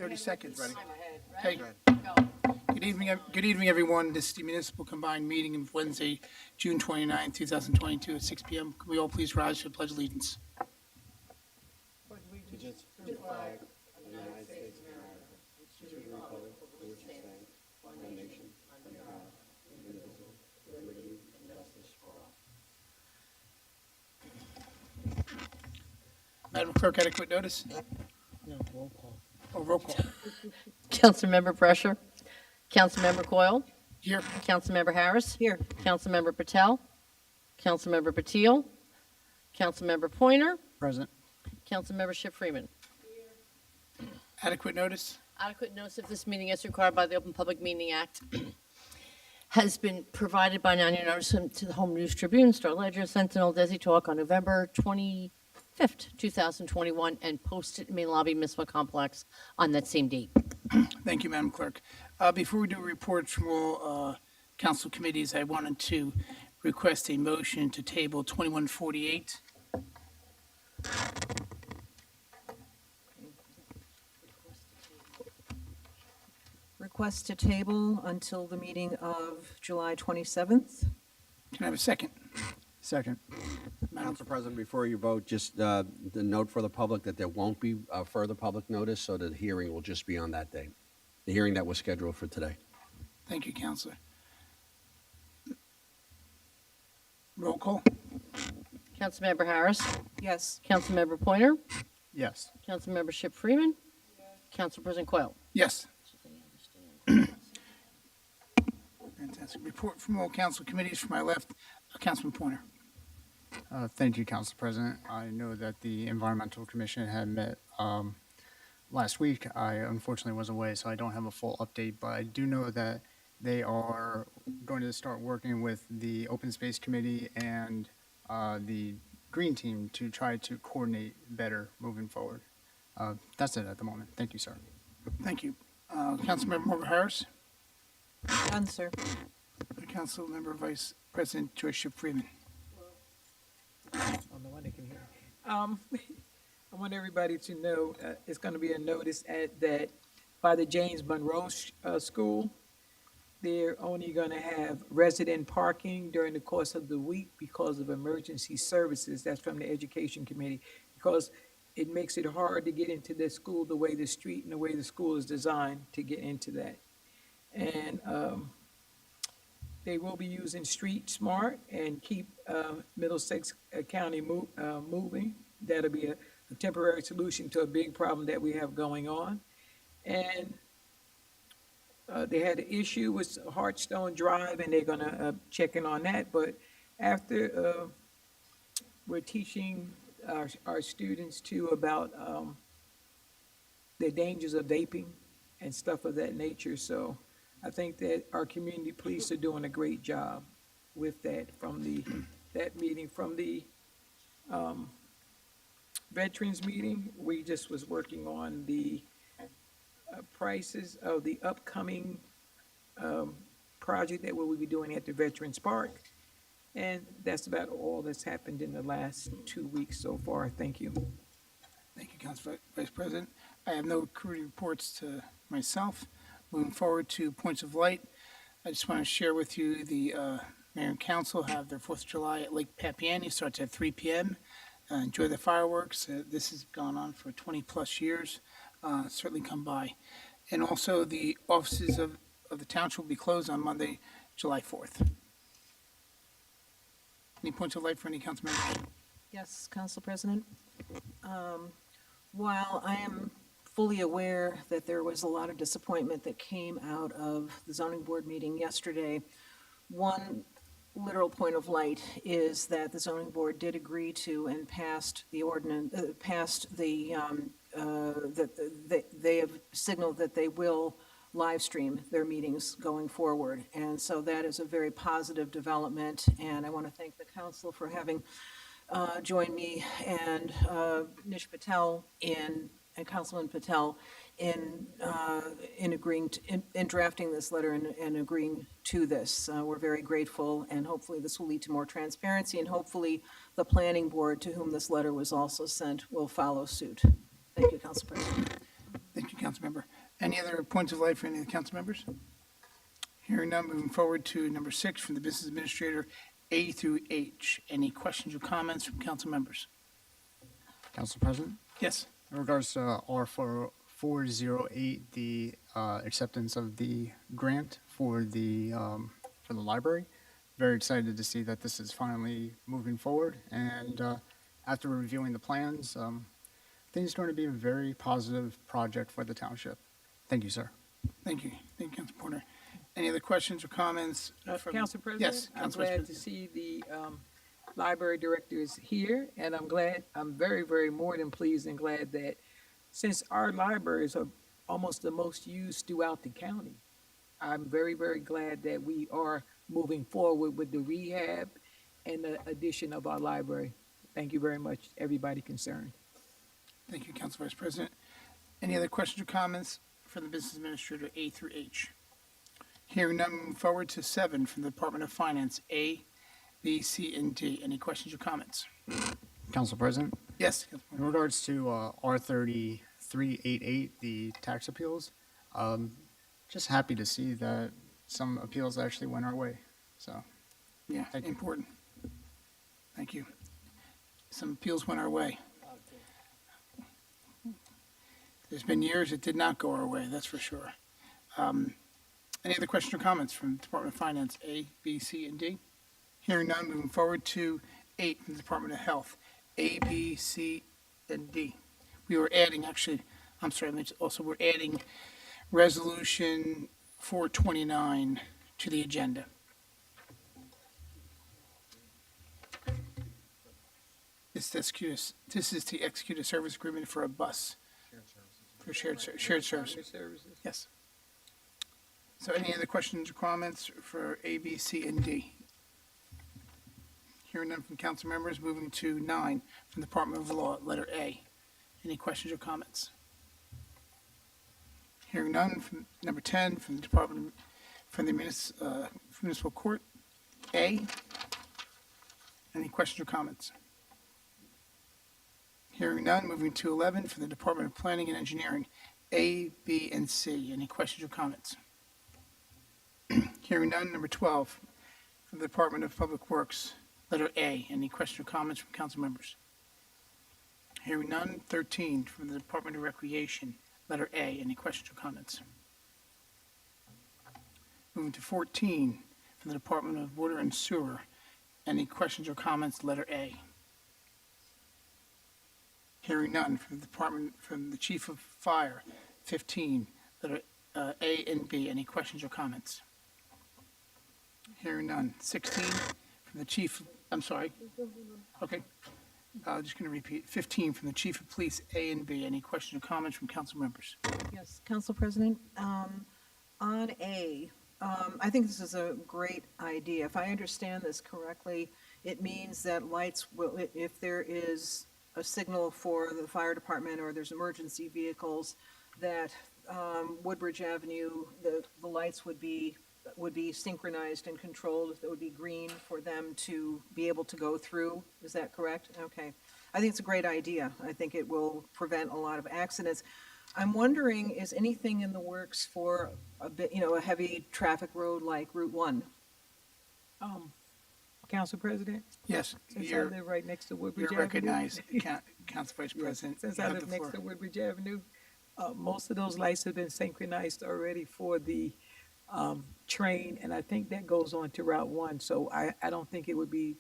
30 seconds. Ready? Okay. Good evening, everyone. This is the municipal combined meeting of Wednesday, June 29, 2022 at 6 p.m. Can we all please rise for the Pledge of Allegiance? Allegiance to the flag of the United States of America, to the republic for which it stands, one nation, under God, indivisible, with liberty and justice for all. Madam Clerk, adequate notice? No, roll call. Oh, roll call. Councilmember Pressure. Councilmember Coyle. Here. Councilmember Harris. Here. Councilmember Patel. Councilmember Patil. Councilmember Pointer. Present. Councilmember Schiff Freeman. Adequate notice? Adequate notice of this meeting as required by the Open Public Meeting Act has been provided by annual notice to the Home News Tribune, Star Ledger, Sentinel, Desi Talk on November 25th, 2021, and posted in main lobby municipal complex on that same date. Thank you, Madam Clerk. Before we do reports from all council committees, I wanted to request a motion to table 2148. Request to table until the meeting of July 27th. Can I have a second? Second. Madam Council President, before you vote, just the note for the public that there won't be further public notice, so the hearing will just be on that day. The hearing that was scheduled for today. Thank you, Counselor. Roll call? Councilmember Harris. Yes. Councilmember Pointer. Yes. Councilmember Schiff Freeman. Council President Coyle. Yes. Fantastic. Report from all council committees. From my left, Councilman Pointer. Thank you, Council President. I know that the Environmental Commission had met last week. I unfortunately was away, so I don't have a full update, but I do know that they are going to start working with the Open Space Committee and the Green Team to try to coordinate better moving forward. That's it at the moment. Thank you, sir. Thank you. Councilmember Harris. Done, sir. Councilmember Vice President Joyce Schiff Freeman. On the one that can hear. I want everybody to know it's going to be a notice that by the James Monroe School, they're only going to have resident parking during the course of the week because of emergency services. That's from the Education Committee, because it makes it hard to get into the school the way the street and the way the school is designed to get into that. And they will be using Street Smart and keep Middlesex County moving. That'll be a temporary solution to a big problem that we have going on. And they had an issue with Hartstone Drive, and they're gonna check in on that. But after we're teaching our students too about the dangers of vaping and stuff of that nature. So I think that our community police are doing a great job with that. From that meeting, from the veterans meeting, we just was working on the prices of the upcoming project that we'll be doing at the Veterans Park. And that's about all that's happened in the last 2 weeks so far. Thank you. Thank you, Council Vice President. I have no committee reports to myself. Moving forward to points of light, I just want to share with you the Mayor and Council have their 4th of July at Lake Papiani. Starts at 3 p.m. Enjoy the fireworks. This has gone on for 20 plus years. Certainly come by. And also the offices of the township will be closed on Monday, July 4th. Any points of light for any council members? Yes, Council President. While I am fully aware that there was a lot of disappointment that came out of the zoning board meeting yesterday, one literal point of light is that the zoning board did agree to and passed the ordinance, that they have signaled that they will live stream their meetings going forward. And so that is a very positive development, and I want to thank the council for having joined me and Nish Patel and Councilman Patel in agreeing to, in drafting this letter and agreeing to this. We're very grateful, and hopefully this will lead to more transparency, and hopefully the planning board, to whom this letter was also sent, will follow suit. Thank you, Council President. Thank you, Councilmember. Any other points of light for any of the council members? Hearing none, moving forward to number 6 from the Business Administrator, A through H. Any questions or comments from council members? Council President? Yes. In regards to R408, the acceptance of the grant for the library, very excited to see that this is finally moving forward. And after reviewing the plans, I think it's going to be a very positive project for the township. Thank you, sir. Thank you. Thank you, Council Porter. Any other questions or comments? from- Council President? Yes, I'm Council Vice glad to President. see the library director is here, and I'm very, very more than pleased and glad that since our libraries are almost the most used throughout the county, I'm very, very glad that we are moving forward with the rehab and the addition of our library. Thank you very much, everybody concerned. Thank you, Council Vice President. Any other questions or comments from the Business Administrator, A through H? Hearing none, moving forward to 7 from the Department of Finance, A, B, C, and D. Any questions or comments? Council President? Yes, Council In Porter. regards to R3388, the tax appeals, just happy to see that some appeals actually went our way. So, Yeah, Thank you. important. Thank you. Some appeals went our way. There's been years it did not go our way, that's for sure. Any other questions or comments from the Department of Finance, A, B, C, and D? Hearing none, moving forward to 8 from the Department of Health, A, B, C, and D. We were adding, actually, I'm sorry, we're adding Resolution 429 to the agenda. This is to execute a service agreement for a bus. For shared services. Services. Yes. So any other questions or comments for A, B, C, and D? Hearing none from council members, moving to 9 from the Department of Law, letter A. Any questions or comments? Hearing none from number 10 from the Municipal Court, A. Any questions or comments? Hearing none, moving to 11 from the Department of Planning and Engineering, A, B, and C. Any questions or comments? Hearing none, number 12 from the Department of Public Works, letter A. Any questions or comments from council members? Hearing none, 13 from the Department of Recreation, letter A. Any questions or comments? Moving to 14 from the Department of Water and Sewer. Any questions or comments, letter A? Hearing none from the Chief of Fire, 15, letter A and B. Any questions or comments? Hearing none. 16 from the Chief, I'm sorry. Okay. Just going to repeat. 15 from the Chief of Police, A and B. Any questions or comments from council members? Yes, Council President, on A, I think this is a great idea. If I understand this correctly, it means that lights will, if there is a signal for the fire department or there's emergency vehicles, that Woodbridge Avenue, the lights would be synchronized and controlled. It would be green for them to be able to go through. Is that correct? Okay. I think it's a great idea. I think it will prevent a lot of accidents. I'm wondering, is anything in the works for a bit, a heavy traffic road like Route 1? Council President, Yes, since I you're live right next to Woodbridge you're Avenue. recognized, Council Vice Yes, President. since You I have live the next floor. to Woodbridge Avenue, most of those lights have been synchronized already for the train, and I think that goes on to Route 1. So I don't think it would be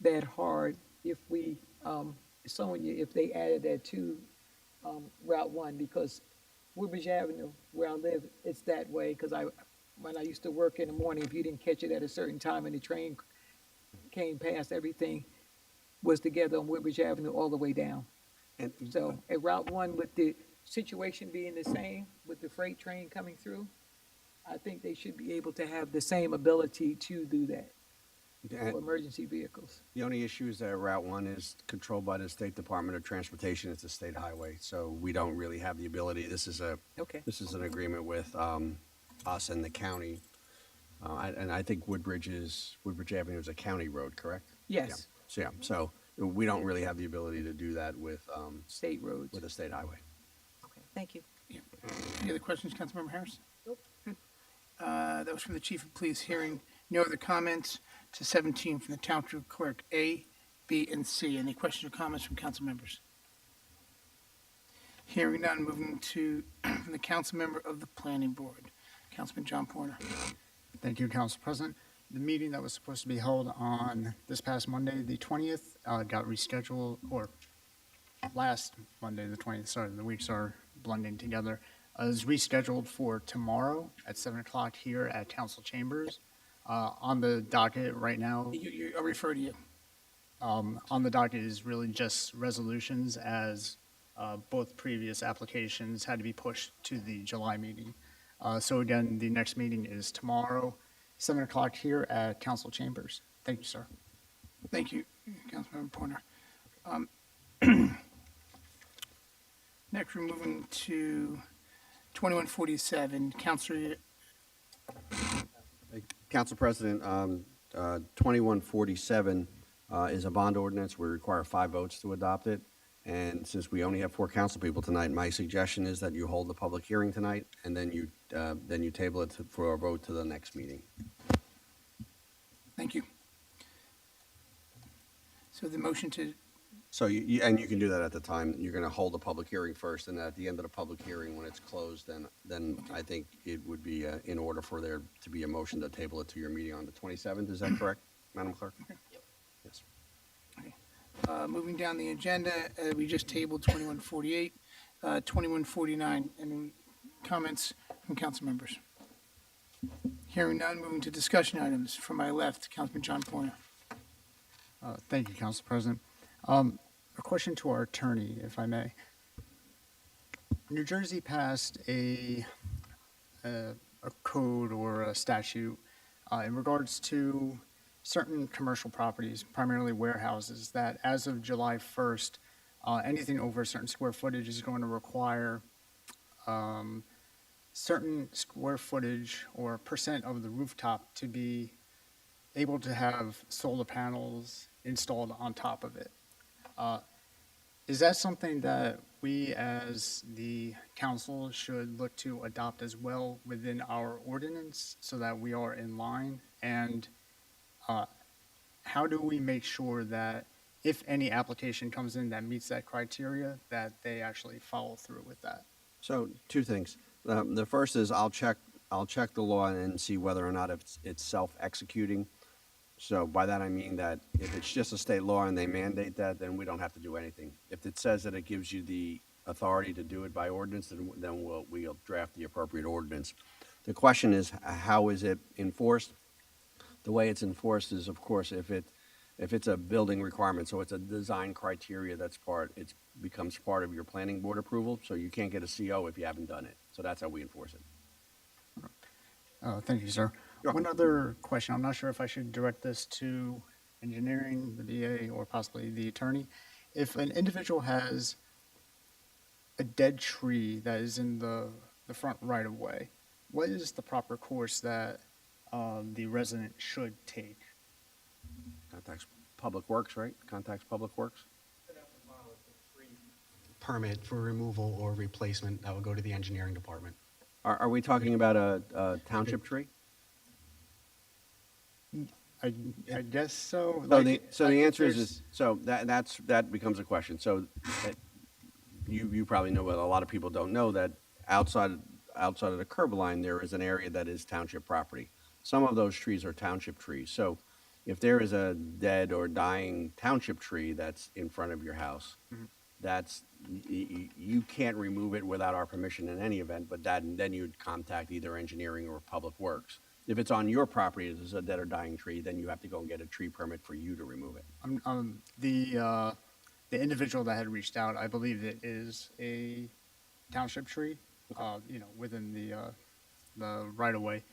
that hard if we, if they added that to Route 1, because Woodbridge Avenue, where I live, it's that way, because when I used to work in the morning, if you didn't catch it at a certain time and the train came past, everything was together on Woodbridge Avenue all the way down. And So at Route 1, with the situation being the same, with the freight train coming through, I think they should be able to have the same ability to do that for emergency vehicles. the only issue is that Route 1 is controlled by the State Department of Transportation. It's a state highway, so we don't really have the ability. This is Okay. an agreement with us and the county. And I think Woodbridge Avenue is a county road, correct? Yes, So we don't really have the ability to do that with state roads. a state highway. Okay, thank you. Any other questions, Councilmember Harris? Nope. Good. That was from the Chief of Police. Hearing no other comments to 17 from the Township Clerk A, B, and C. Any questions or comments from council members? Hearing none, moving to from the council member of the Planning Board, Councilman John Porter. Thank you, Council President. The meeting that was supposed to be held on this past Monday, the 20th, got rescheduled, or last Monday, the 20th, sorry, the weeks are blending together, is rescheduled for tomorrow at 7 o'clock here at Council Chambers. On the docket right now, I'll refer to you. on the docket is really just resolutions, as both previous applications had to be pushed to the July meeting. So again, the next meeting is tomorrow, 7 o'clock here at Council Chambers. Thank you, sir. Thank you, Councilmember Porter. Next, we're moving to 2147, Councilor. Council President, 2147 is a bond ordinance. We require 5 votes to adopt it. And since we only have 4 council people tonight, my suggestion is that you hold the public hearing tonight, and then you table it for a vote to the next meeting. Thank you. So the motion to, So and you can do that at the time. You're going to hold the public hearing first, and at the end of the public hearing, when it's closed, then I think it would be in order for there to be a motion to table it to your meeting on the 27th. Is that correct, Madam Clerk? Yes. moving down the agenda, we just tabled 2148, 2149. Any comments from council members? Hearing none, moving to discussion items. From my left, Councilman John Porter. Thank you, Council President. A question to our attorney, if I may. New Jersey passed a code or a statute in regards to certain commercial properties, primarily warehouses, that as of July 1st, anything over a certain square footage is going to require certain square footage or percent of the rooftop to be able to have solar panels installed on top of it. Is that something that we as the council should look to adopt as well within our ordinance so that we are in line? And how do we make sure that if any application comes in that meets that criteria, that they actually follow through with that? So 2 things. The first is I'll check the law and see whether or not it's self-executing. So by that I mean that if it's just a state law and they mandate that, then we don't have to do anything. If it says that it gives you the authority to do it by ordinance, then we'll draft the appropriate ordinance. The question is, how is it enforced? The way it's enforced is, of course, if it's a building requirement, so it's a design criteria it becomes part of your planning board approval, so you can't get a CO if you haven't done it. So that's how we enforce it. Thank you, sir. Sure. One other question. I'm not sure if I should direct this to engineering, the DA, or possibly the attorney. If an individual has a dead tree that is in the front right of way, what is the proper course that the resident should take? Contacts Public Works, right? Contacts Public Works? Permit for removal or replacement, that would go to the engineering department. Are we talking about a township tree? I guess so. So the answer is so that becomes a question. So you probably know, but a lot of people don't know that outside of the curb line, there is an area that is township property. Some of those trees are township trees. So if there is a dead or dying township tree that's in front of your house, you can't remove it without our permission in any event, but then you'd contact either engineering or Public Works. If it's on your property, there's a dead or dying tree, then you have to go and get a tree permit for you to remove it. The individual that had reached out, I believe it is a township tree, within the right of way.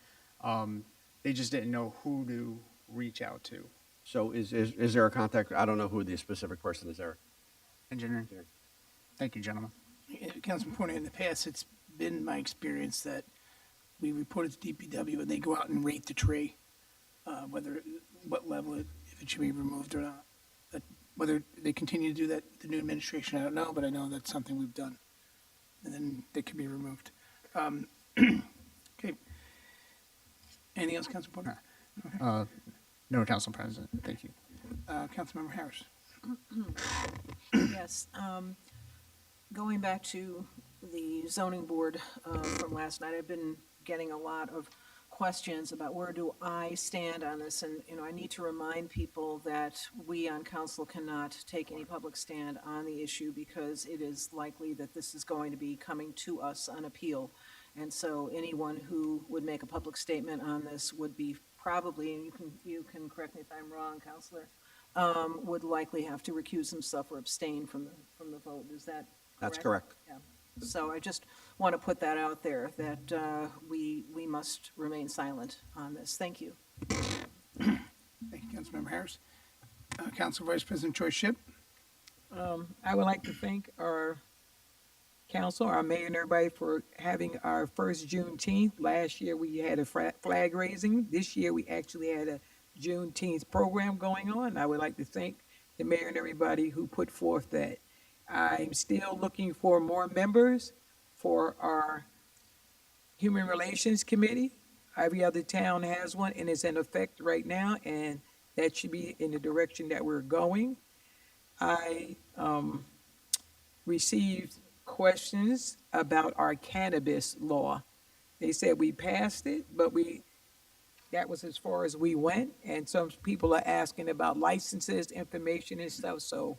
They just didn't know who to reach out to. So is there a contact? I don't know who the specific person is there. Engineering. Thank you, gentlemen. Councilman Porter, in the past, it's been my experience that we report it to DPW and they go out and rate the tree, what level, if it should be removed or not. Whether they continue to do that, the new administration, I don't know, but I know that's something we've done. and then they can be removed. Okay. Anything else, Council Porter? No, Council President, thank you. Councilmember Harris. Yes, going back to the zoning board from last night, I've been getting a lot of questions about where do I stand on this, and, I need to remind people that we on council cannot take any public stand on the issue because it is likely that this is going to be coming to us on appeal. And so anyone who would make a public statement on this would be probably, and you can correct me if I'm wrong, Counselor, would likely have to recuse himself or abstain from the vote. Is that correct? That's correct. Yeah. So I just want to put that out there, that we must remain silent on this. Thank you. Thank you, Councilmember Harris. Council Vice President Troy Shipp. I would like to thank our council, our mayor, and everybody for having our first Juneteenth. Last year, we had a flag raising. This year, we actually had a Juneteenth program going on. I would like to thank the mayor and everybody who put forth that. I'm still looking for more members for our Human Relations Committee. Every other town has one, and it's in effect right now, and that should be in the direction that we're going. I received questions about our cannabis law. They said we passed it, but that was as far as we went, and some people are asking about licenses, information and stuff, so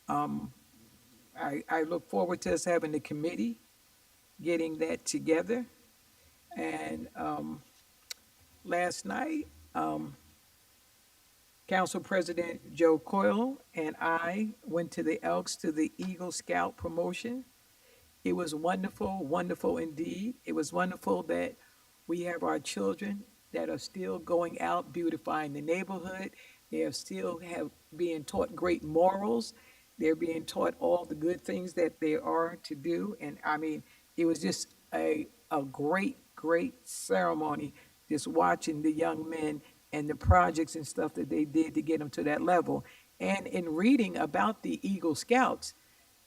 I look forward to us having the committee, getting that together. And last night, Council President Joe Coyle and I went to the Elks to the Eagle Scout promotion. It was wonderful, wonderful indeed. It was wonderful that we have our children that are still going out beautifying the neighborhood. They are still being taught great morals. They're being taught all the good things that they are to do. And I mean, it was just a great, great ceremony, just watching the young men and the projects and stuff that they did to get them to that level. And in reading about the Eagle Scouts,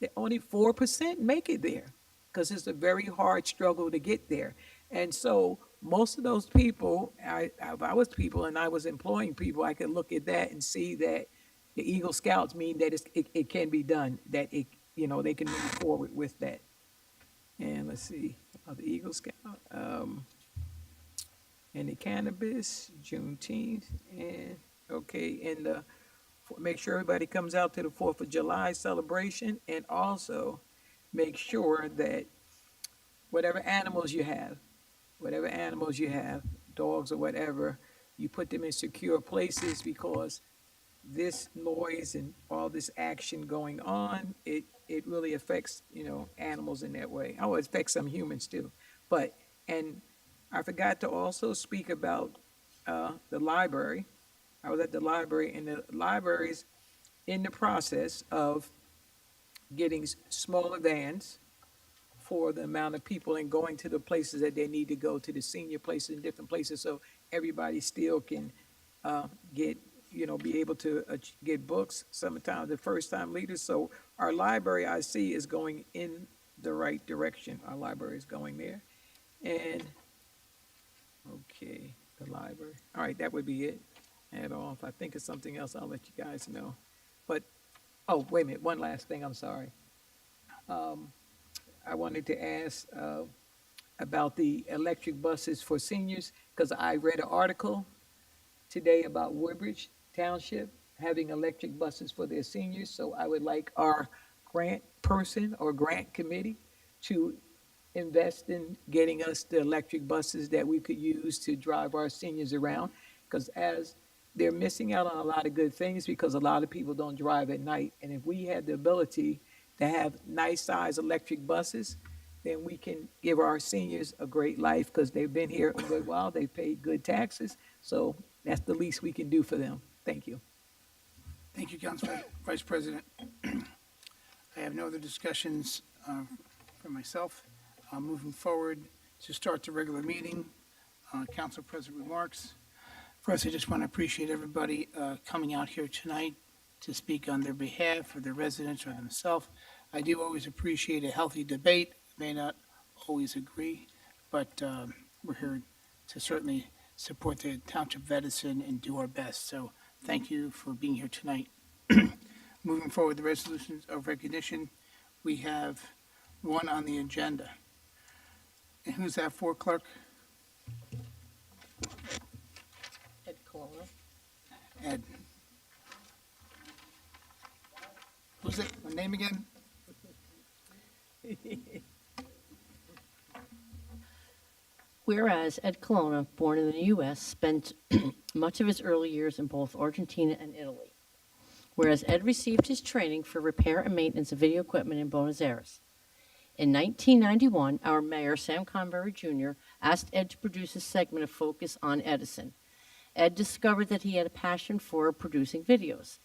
that only 4% make it there because it's a very hard struggle to get there. And so most of those people, if I was people and I was employing people, I could look at that and see that the Eagle Scouts mean that it can be done, that they can move forward with that. And let's see, the Eagle Scout, and the cannabis, Juneteenth, and make sure everybody comes out to the 4th of July celebration, and also make sure that whatever animals you have, dogs or whatever, you put them in secure places, because this noise and all this action going on, it really affects, animals in that way. Oh, it affects some humans too. And I forgot to also speak about the library. I was at the library, and the library's in the process of getting smaller vans for the amount of people and going to the places that they need to go, to the senior places and different places, so everybody still can be able to get books, sometimes the first-time leaders. So our library, I see, is going in the right direction. Our library is going there. And, okay, the library. All right, that would be it at all. If I think of something else, I'll let you guys know. But, oh, wait a minute, one last thing, I'm sorry. I wanted to ask about the electric buses for seniors, because I read an article today about Woodbridge Township having electric buses for their seniors. So I would like our grant person or grant committee to invest in getting us the electric buses that we could use to drive our seniors around, because as they're missing out on a lot of good things, because a lot of people don't drive at night. And if we had the ability to have nice size electric buses, then we can give our seniors a great life, because they've been here a good while, they paid good taxes, so that's the least we can do for them. Thank you. Thank you, Council Vice President. I have no other discussions for myself. Moving forward to start the regular meeting, Council President remarks. First, I just want to appreciate everybody coming out here tonight to speak on their behalf, or their residents, or themselves. I do always appreciate a healthy debate, may not always agree, but we're here to certainly support the Township of Edison and do our best. So thank you for being here tonight. Moving forward, the resolutions of recognition, we have one on the agenda. And who's that for, Clerk? Ed Colonna. Ed. Who's it? My name again? Whereas Ed Colonna, born in the U.S., spent much of his early years in both Argentina and Italy. Whereas Ed received his training for repair and maintenance of video equipment in Buenos Aires. In 1991, our mayor, Sam Convery Jr., asked Ed to produce a segment of Focus on Edison. Ed discovered that he had a passion for producing videos.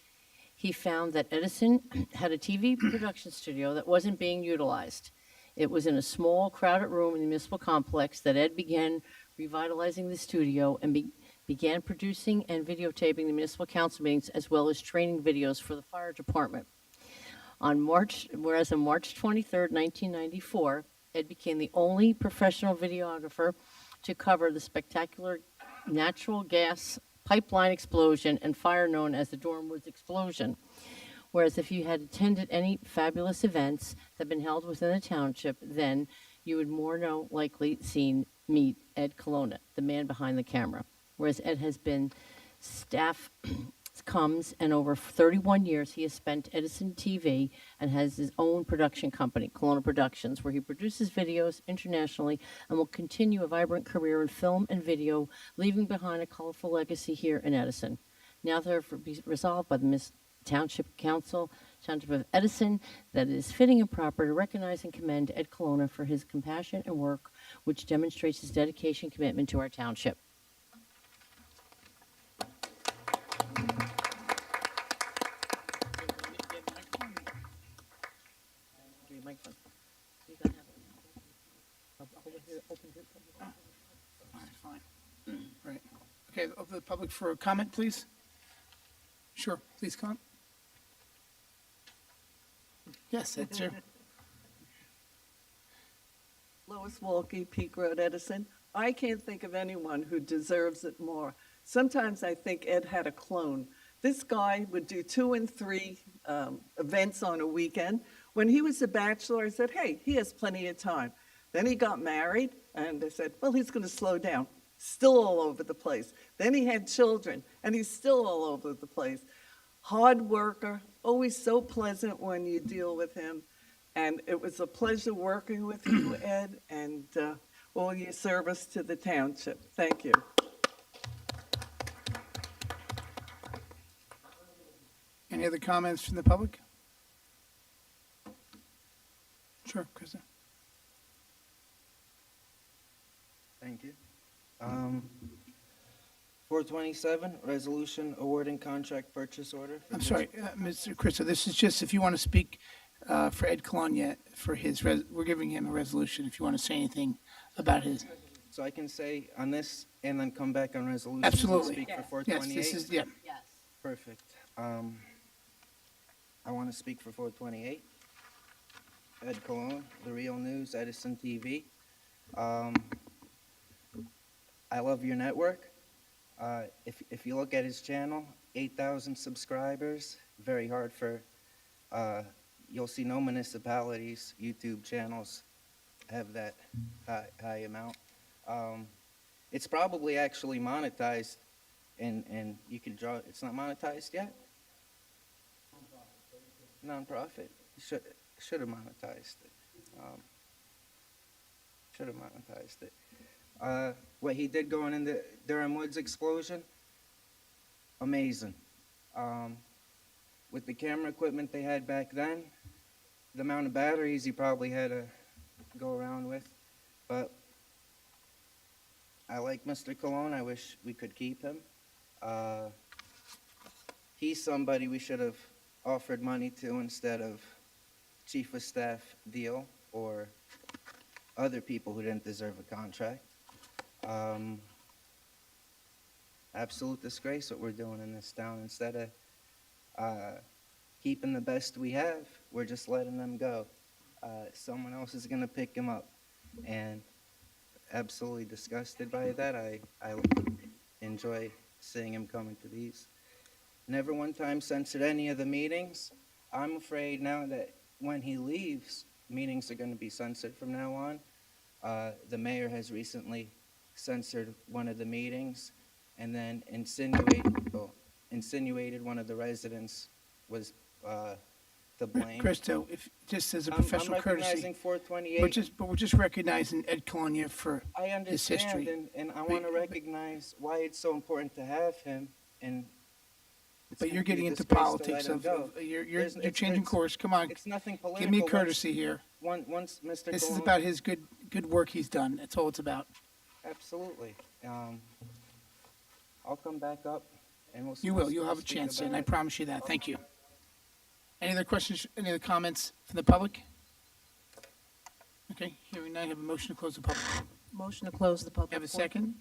He found that Edison had a TV production studio that wasn't being utilized. It was in a small, crowded room in the municipal complex that Ed began revitalizing the studio and began producing and videotaping the municipal council meetings as well as training videos for the fire department. Whereas on March 23rd, 1994, Ed became the only professional videographer to cover the spectacular natural gas pipeline explosion and fire known as the Dornwoods explosion. Whereas if you had attended any fabulous events that have been held within the township, then you would more likely meet Ed Colonna, the man behind the camera. Whereas Ed has been staff comes, and over 31 years he has spent Edison TV and has his own production company, Colonna Productions, where he produces videos internationally and will continue a vibrant career in film and video, leaving behind a colorful legacy here in Edison. Now therefore be resolved by the Township Council, Township of Edison, that it is fitting and proper to recognize and commend Ed Colonna for his compassion and work, which demonstrates his dedication and commitment to our township. Fine. Right. Okay, open the public for a comment, please. Sure, please come. Yes, that's you. Lois Walke, Peak Road, Edison. I can't think of anyone who deserves it more. Sometimes I think Ed had a clone. This guy would do 2 and 3 events on a weekend. When he was a bachelor, I said, hey, he has plenty of time. Then he got married, and I said, well, he's going to slow down. Still all over the place. Then he had children, and he's still all over the place. Hard worker, always so pleasant when you deal with him. And it was a pleasure working with you, Ed, and all your service to the township. Thank you. Any other comments from the public? Sure, Krista. Thank you. 427, resolution awarding contract purchase order. I'm sorry, Mr. Krista, this is just if you want to speak for Ed Colonna for his, we're giving him a resolution if you want to say anything about his. So I can say on this and then come back on resolutions Absolutely. and speak for Yes, 428? this is, yeah. Yes. Perfect. I want to speak for 428. Ed Colonna, The Real News, Edison TV. I love your network. If you look at his channel, 8,000 subscribers, very hard for, you'll see no municipalities, YouTube channels have that high amount. It's probably actually monetized, and you can draw, it's not monetized yet? Non-profit. Should have monetized it. Should have monetized it. What he did going in the Durham Woods explosion, amazing. With the camera equipment they had back then, the amount of batteries he probably had to go around with, but I like Mr. Colonna. I wish we could keep him. He's somebody we should have offered money to instead of chief of staff deal or other people who didn't deserve a contract. Absolute disgrace what we're doing in this town. Instead of keeping the best we have, we're just letting them go. someone else is going to pick him up. And absolutely disgusted by that. I enjoy seeing him coming to these. Never one time censored any of the meetings. I'm afraid now that when he leaves, meetings are going to be censored from now on. The mayor has recently censored one of the meetings and then insinuated one of the residents was to blame. Christo, if, just as a I'm professional recognizing courtesy, 428. we're just recognizing Ed Colonia for I his understand, history. and I want to recognize why it's so important to have him, and it's But you're gonna be a getting into disgrace to politics let him go. you're It's- changing it's- course. Come on, It's nothing political. give me a courtesy here. Once Mr. This is Colon- about his good work he's done. That's all it's about. Absolutely. I'll come back up, and we'll. You will. You'll have a speak chance, about and I it. promise you that. Thank you. Any other questions, any other comments from the public? Okay, hearing none, have a motion to close the public. Motion to close the public. Have a portion. second?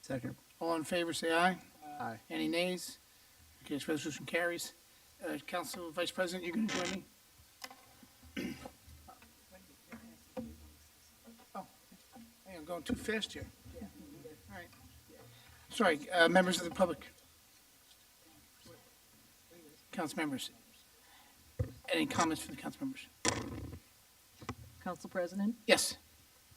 Second. All in favor, say aye. Aye. Any nays? Okay, this resolution carries. Council Vice President, you're going to join me? Oh, hey, I'm going too fast here. All right. Sorry, members of the public. Council members. Any comments from the council members? Council President, Yes,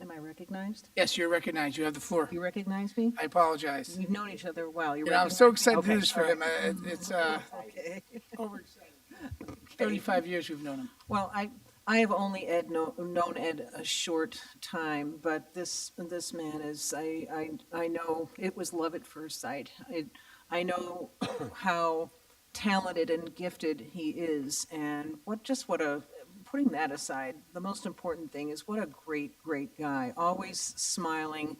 am I recognized? yes, you're recognized. You have the floor. You recognize me? I apologize. We've known each other a while. You You know, I'm so recognize me? excited to do Okay, this for all him. right. It's Okay. over 35 years we've known him. Well, I have only known Ed a short time, but this man is, I know it was love at first sight. I know how talented and gifted he is, and putting that aside, the most important thing is what a great guy, always smiling.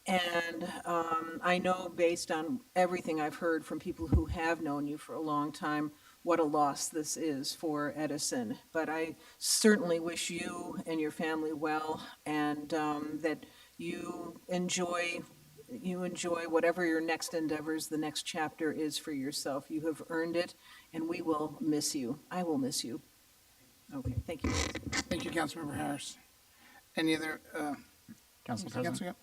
And I know based on everything I've heard from people who have known you for a long time, what a loss this is for Edison. But I certainly wish you and your family well, and that you enjoy whatever your next endeavors, the next chapter is for yourself. You have earned it, and we will miss you. I will miss you. Okay, thank you. Thank you, Councilmember Harris. Any other, Council Mr. President, Council?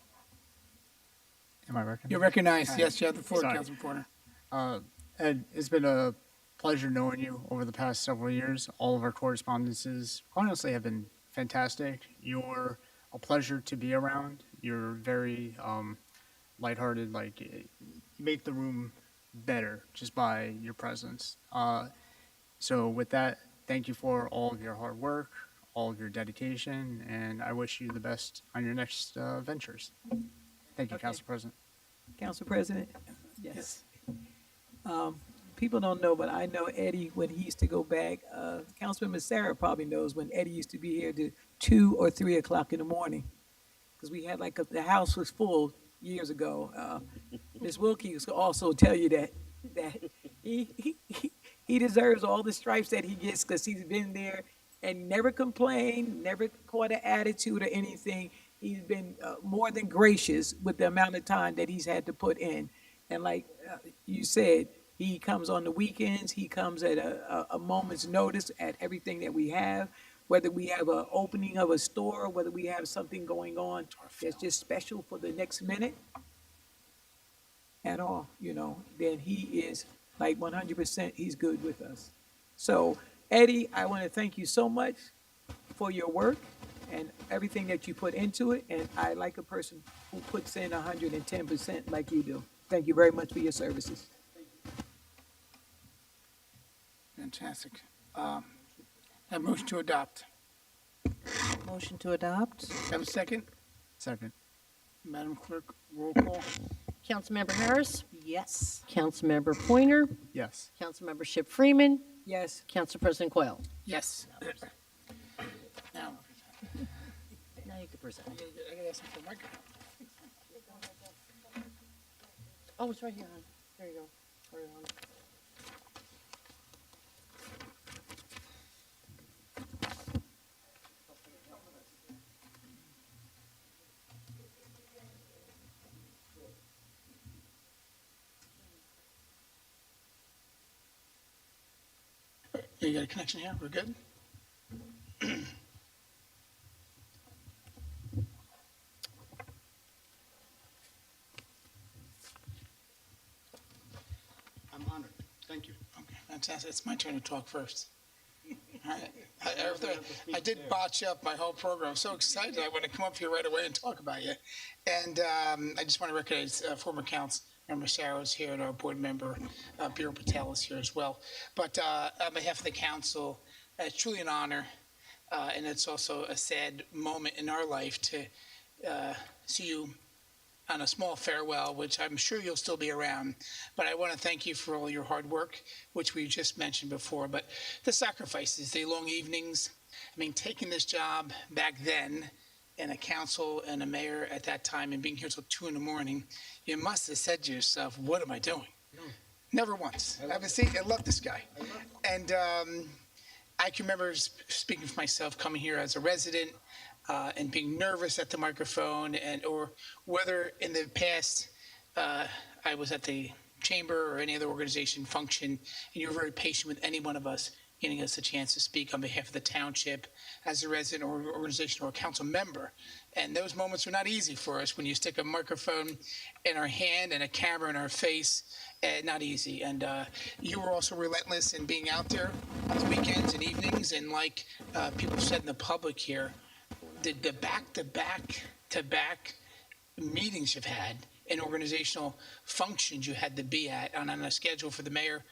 am I recognized? You're recognized. Yes, you have the floor, Sorry. Councilman Porter. Ed, it's been a pleasure knowing you over the past several years. All of our correspondences, honestly, have been fantastic. You're a pleasure to be around. You're very lighthearted. Like, you make the room better just by your presence. So with that, thank you for all of your hard work, all of your dedication, and I wish you the best on your next ventures. Thank you, Okay. Council President. Council President? Yes. People don't know, but I know Eddie when he used to go back. Councilmember Sarah probably knows when Eddie used to be here to 2 or 3 o'clock in the morning. Because we had the house was full years ago. Ms. Wilkie will also tell you that he deserves all the stripes that he gets because he's been there and never complained, never caught an attitude or anything. He's been more than gracious with the amount of time that he's had to put in. And like you said, he comes on the weekends. He comes at a moment's notice at everything that we have, whether we have an opening of a store, whether we have something going on that's just special for the next minute at all, then he is like 100%, he's good with us. So, Eddie, I want to thank you so much for your work and everything that you put into it. And I like a person who puts in 110% like you do. Thank you very much for your services. Fantastic. Have a motion to adopt. Motion to adopt? Have a second? Second. Madam Clerk, roll call. Councilmember Harris, Yes. Councilmember Pointer, Yes. Councilmember Ship Freeman, Yes. Council President Coyle. Yes. Now, Now you can present. I gotta ask him for a microphone. Oh, it's right here, hon. There you go. Right on. You got a connection here? We're good? Thank you. Okay, fantastic. It's my turn to talk first. All right. I did botch up my whole program. I'm so excited. I want to come up here right away and talk about you. And I just want to recognize former council member Sarah's here and our board member Biro Patel is here as well. But on behalf of the council, it's truly an honor. And it's also a sad moment in our life to see you on a small farewell, which I'm sure you'll still be around. But I want to thank you for all your hard work, which we just mentioned before. But the sacrifices, the long evenings, I mean, taking this job back then, and a council and a mayor at that time, and being here till 2 a.m, you must have said to yourself, what am I doing? No. Never once. I love this guy. And I can remember speaking for myself, coming here as a resident, and being nervous at the microphone, or whether in the past I was at the chamber or any other organization function, and you were very patient with any one of us, giving us a chance to speak on behalf of the township as a resident or organization or a council member. And those moments are not easy for us when you stick a microphone in our hand and a camera in our face. Not easy. And you were also relentless in being out there on the weekends and evenings. And like people said in the public here, the back-to-back meetings you've had and organizational functions you had to be at on a schedule for the mayor,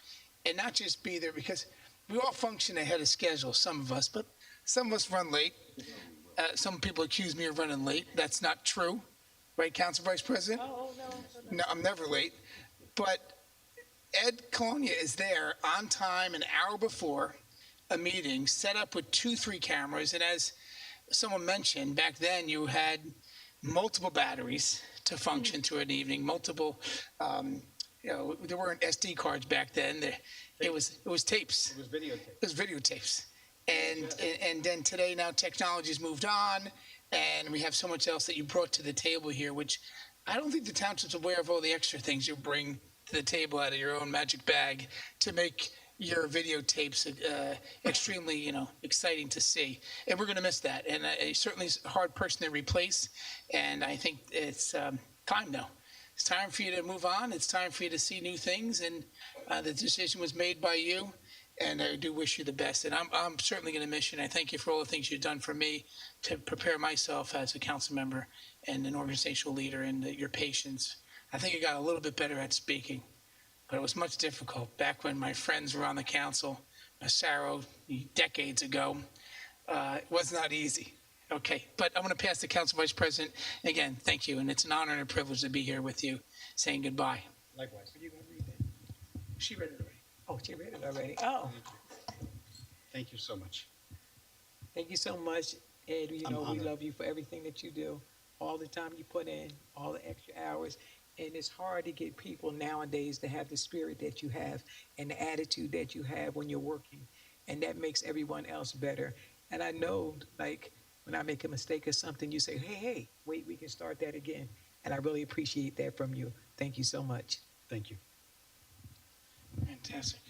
and not just be there, because we all function ahead of schedule, some of us, but some of us run late. Some people accuse me of running late. That's not true. Right, Council Vice President? Oh, no. No, I'm never late. But Ed Colonia is there on time, an hour before a meeting, set up with 2-3 cameras. And as someone mentioned, back then you had multiple batteries to function through an evening, multiple, there weren't SD cards back then. It was tapes. It was videotape. It was videotapes. And then today, now technology's moved on, and we have so much else that you brought to the table here, which I don't think the township's aware of all the extra things you bring to the table out of your own magic bag to make your videotapes extremely, exciting to see. And we're going to miss that. And certainly it's a hard person to replace. And I think it's time now. It's time for you to move on. It's time for you to see new things. And the decision was made by you. And I do wish you the best. And I'm certainly going to miss you. And I thank you for all the things you've done for me to prepare myself as a council member and an organizational leader, and your patience. I think you got a little bit better at speaking, but it was much difficult back when my friends were on the council, Massaro, decades ago. It was not easy. Okay, but I'm going to pass the council vice president. Again, thank you, and it's an honor and a privilege to be here with you, saying goodbye. Likewise. Are you going to read that? She read it already. Oh, she read it already. Oh, Thank you so much. thank you so much, Ed. We I'm honored. love you for everything that you do, all the time you put in, all the extra hours. And it's hard to get people nowadays to have the spirit that you have and the attitude that you have when you're working. And that makes everyone else better. And I know, like, when I make a mistake or something, you say, hey, wait, we can start that again. And I really appreciate that from you. Thank you so much. Thank you. Fantastic.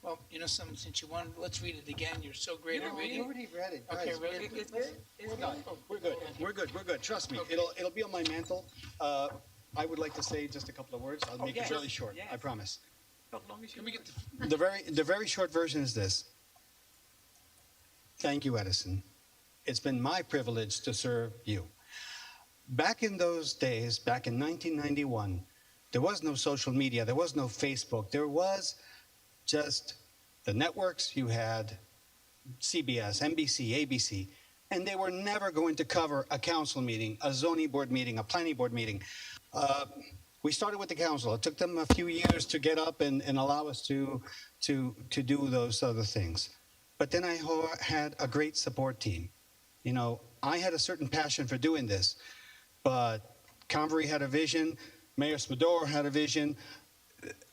Well, since you wanted, let's read it again. You're so great at reading. already read it. Okay, guys. really? It's good? It's good? We're good. We're good. Trust me. Okay. It'll be on my mantle. I would like to say just a couple of words. I'll make yes. it really short. Yes. I promise. As long as you Can we get the The very short version is this. Thank you, Edison. It's been my privilege to serve you. Back in those days, back in 1991, there was no social media. There was no Facebook. There was just the networks. You had CBS, NBC, ABC, and they were never going to cover a council meeting, a zoning board meeting, a planning board meeting. We started with the council. It took them a few years to get up and allow us to do those other things. But then I had a great support team. I had a certain passion for doing this, but Convery had a vision. Mayor Spador had a vision.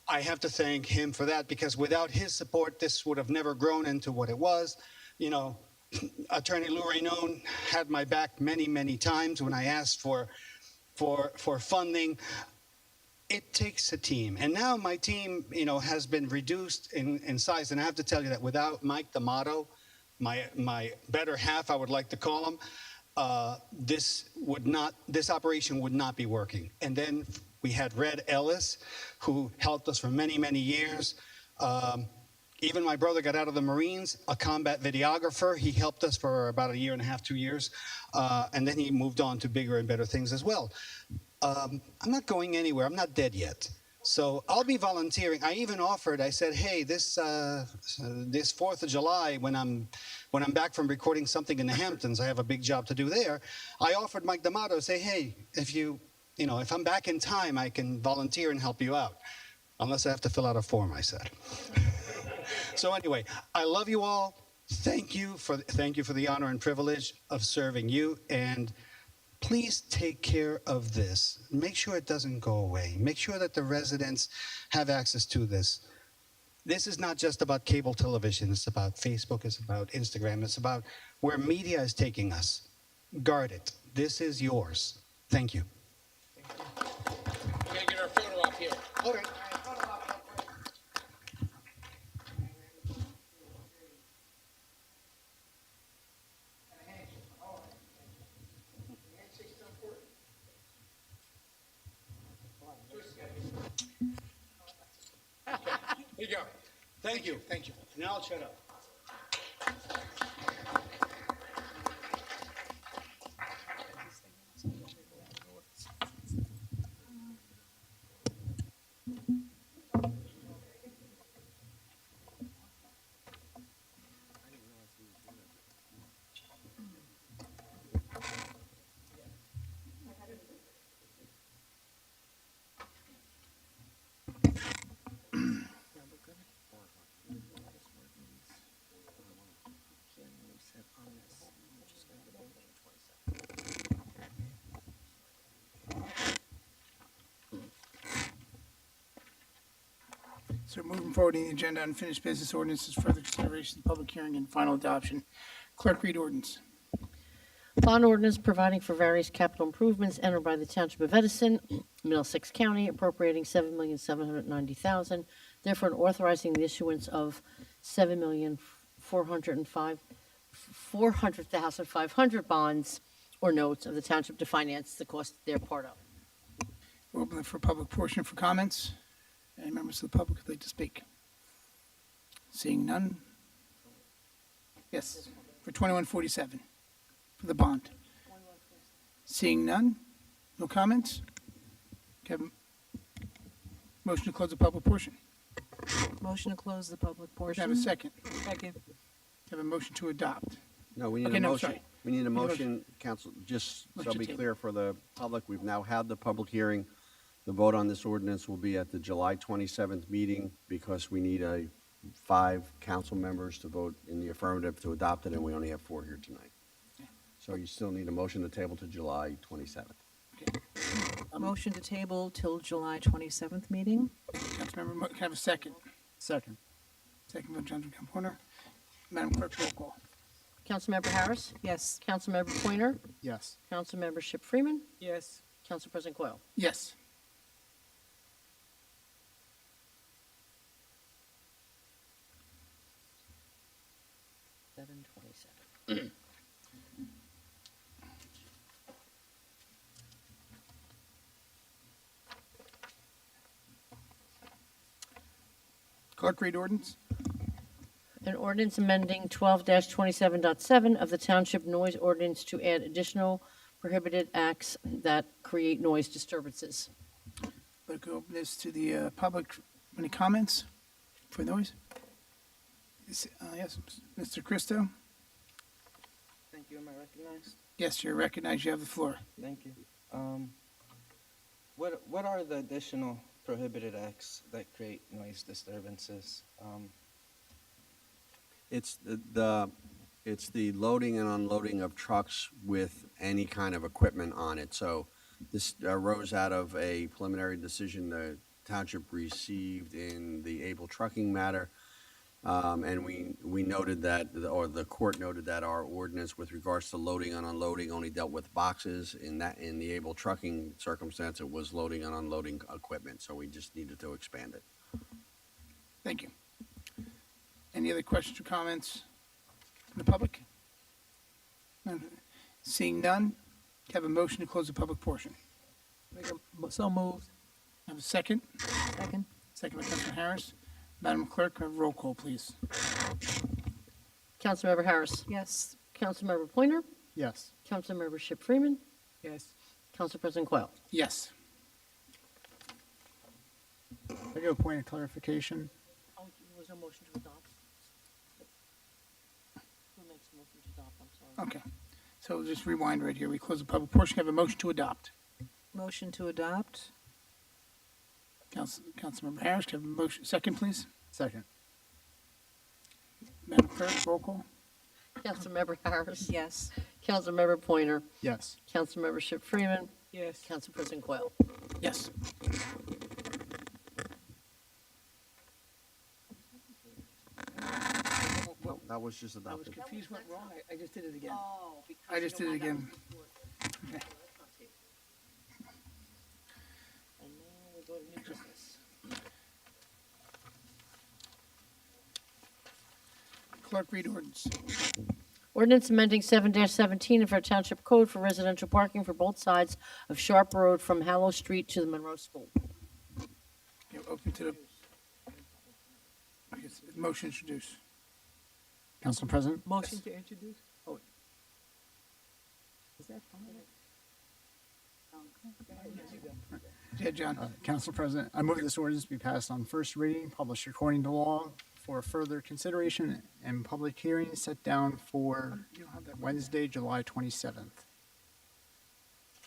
I have to thank him for that, because without his support, this would have never grown into what it was. Attorney Lou Raynon had my back many, many times when I asked for funding. It takes a team. And now my team, has been reduced in size. And I have to tell you that without Mike D'Amato, my better half, I would like to call him, this operation would not be working. And then we had Red Ellis, who helped us for many, many years. Even my brother got out of the Marines, a combat videographer. He helped us for about a year and a half, 2 years. And then he moved on to bigger and better things as well. I'm not going anywhere. I'm not dead yet. So I'll be volunteering. I even offered, I said, hey, this 4th of July, when I'm back from recording something in the Hamptons, I have a big job to do there. I offered Mike D'Amato, say, hey, if I'm back in time, I can volunteer and help you out. Unless I have to fill out a form, I said. So anyway, I love you all. Thank you for the honor and privilege of serving you. And please take care of this. Make sure it doesn't go away. Make sure that the residents have access to this. This is not just about cable television. It's about Facebook. It's about Instagram. It's about where media is taking us. Guard it. This is yours. Thank you. We're gonna get our photo op here. Okay. Here you go. Thank you. Thank you. Now I'll shut up. So moving forward in the agenda, unfinished business ordinances, further consideration, public hearing, and final adoption. Clerk, read ordinance. Bond ordinance providing for various capital improvements entered by the Township of Edison, Middlesex County, appropriating $7,790,000, therefore and authorizing the issuance of $400,500 bonds or notes of the township to finance the cost they're part of. Open it for public portion for comments. Any members of the public would like to speak? Seeing none? Yes, for 2147, for the bond. Seeing none? No comments? Can I have a motion to close the public portion? Motion to close the public Can I have portion. a second? Second. Can I have a motion to adopt? No, we need Okay, a no, motion. sorry. We need a Need a motion, council, just so Motion be table. clear for the public, we've now had the public hearing. The vote on this ordinance will be at the July 27th meeting because we need 5 council members to vote in the affirmative to adopt it, and we only have 4 here tonight. So you still need a motion to table to July 27th. Motion to table till July 27th meeting. Councilmember, can I have a second? Second. Second by Councilmember Camporner. Madam Clerk, roll call. Councilmember Harris, Yes. Councilmember Pointer, Yes. Councilmember Ship Freeman, Yes. Council President Coyle. Yes. $727. Clerk, read ordinance. An ordinance amending 12-27.7 of the Township Noise Ordinance to add additional prohibited acts that create noise disturbances. Clerk, open this to the public. Any comments for noise? Yes, Mr. Christo? Thank you. Am I recognized? Yes, you're recognized. You have the floor. Thank you. What are the additional prohibited acts that create noise disturbances? It's it's the loading and unloading of trucks with any kind of equipment on it. So this arose out of a preliminary decision the township received in the Able Trucking matter. And we noted that, or the court noted that our ordinance with regards to loading and unloading only dealt with boxes. In the Able Trucking circumstance, it was loading and unloading equipment. So we just needed to expand it. Thank you. Any other questions or comments from the public? None. Seeing none, have a motion to close the public portion. So moved. Have a second? Second. Second by Councilor Harris. Madam Clerk, roll call, please. Councilmember Harris. Yes. Councilmember Pointer. Yes. Councilmember Ship Freeman. Yes. Council President Coyle. Yes. I got a point of clarification. Oh, there was no motion to adopt. Who makes the motion to adopt? I'm sorry. Okay. So we'll just rewind right here. We close the public portion. Have a motion to adopt. Motion to adopt? Councilmember Harris, can I have a motion, second, please? Second. Madam Clerk, roll call. Councilmember Harris. Yes. Councilmember Pointer. Yes. Councilmember Ship Freeman. Yes. Council President Coyle. Yes. No, that was just I was adopted. confused, went wrong. I just did it again. Oh, I just did it again. Okay. And now we go to new business. Clerk, read ordinance. Ordinance amending 7-17 of our Township Code for residential parking for both sides of Sharp Road from Hallow Street to the Monroe School. Okay, open to the, okay, motion introduce. Council President? Motion to introduce? Oh. Is that fine? Yeah, John. Council President, I move this ordinance be passed on first reading, published according to law, for further consideration and public hearing set down for You don't have that right Wednesday, July 27th. there.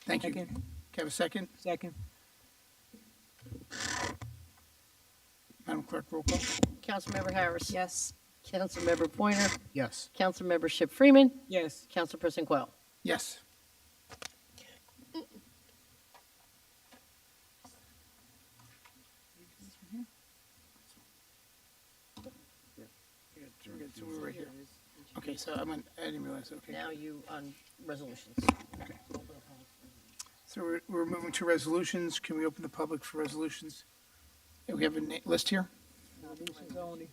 Thank you. Second. Can I have a second? Second. Madam Clerk, roll call. Councilmember Harris. Yes. Councilmember Pointer. Yes. Councilmember Ship Freeman. Yes. Council President Coyle. Yes. So we're right here. Okay, so I didn't realize, okay. Now you on resolutions. Okay. So we're moving to resolutions. Can we open the public for resolutions? Yeah, we have a list here? Resolutions only.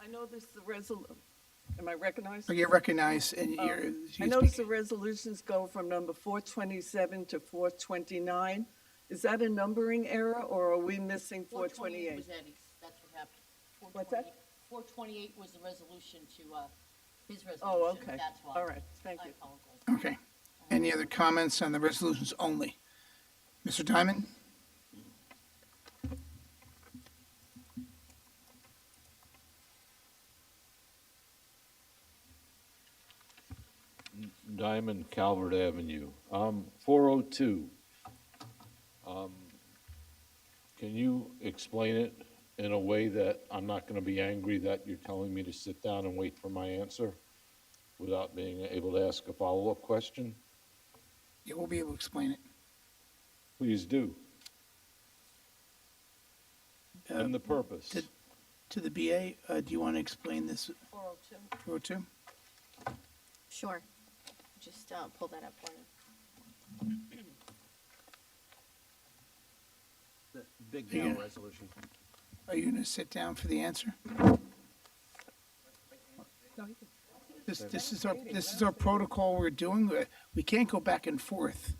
I know this is the am I recognized? Oh, you're recognized and you're. I you noticed the speak. resolutions go from number 427 to 429. Is that a numbering error, or are we missing 428? was Eddie's. That's what happened. What's that? 428 was the resolution to, his resolution. Oh, okay. That's why. All right, thank I you. apologize. Okay. Any other comments on the resolutions only? Mr. Diamond? Diamond Calvert Avenue. 402. Can you explain it in a way that I'm not going to be angry that you're telling me to sit down and wait for my answer without being able to ask a follow-up question? Yeah, we'll be able to explain it. Please do. And the purpose. To the BA, do you want to explain this 402. 402? Sure. Just pull that up for you. The big Yeah. no resolution. Are you going to sit down for the answer? This is our protocol we're doing. We can't go back and forth.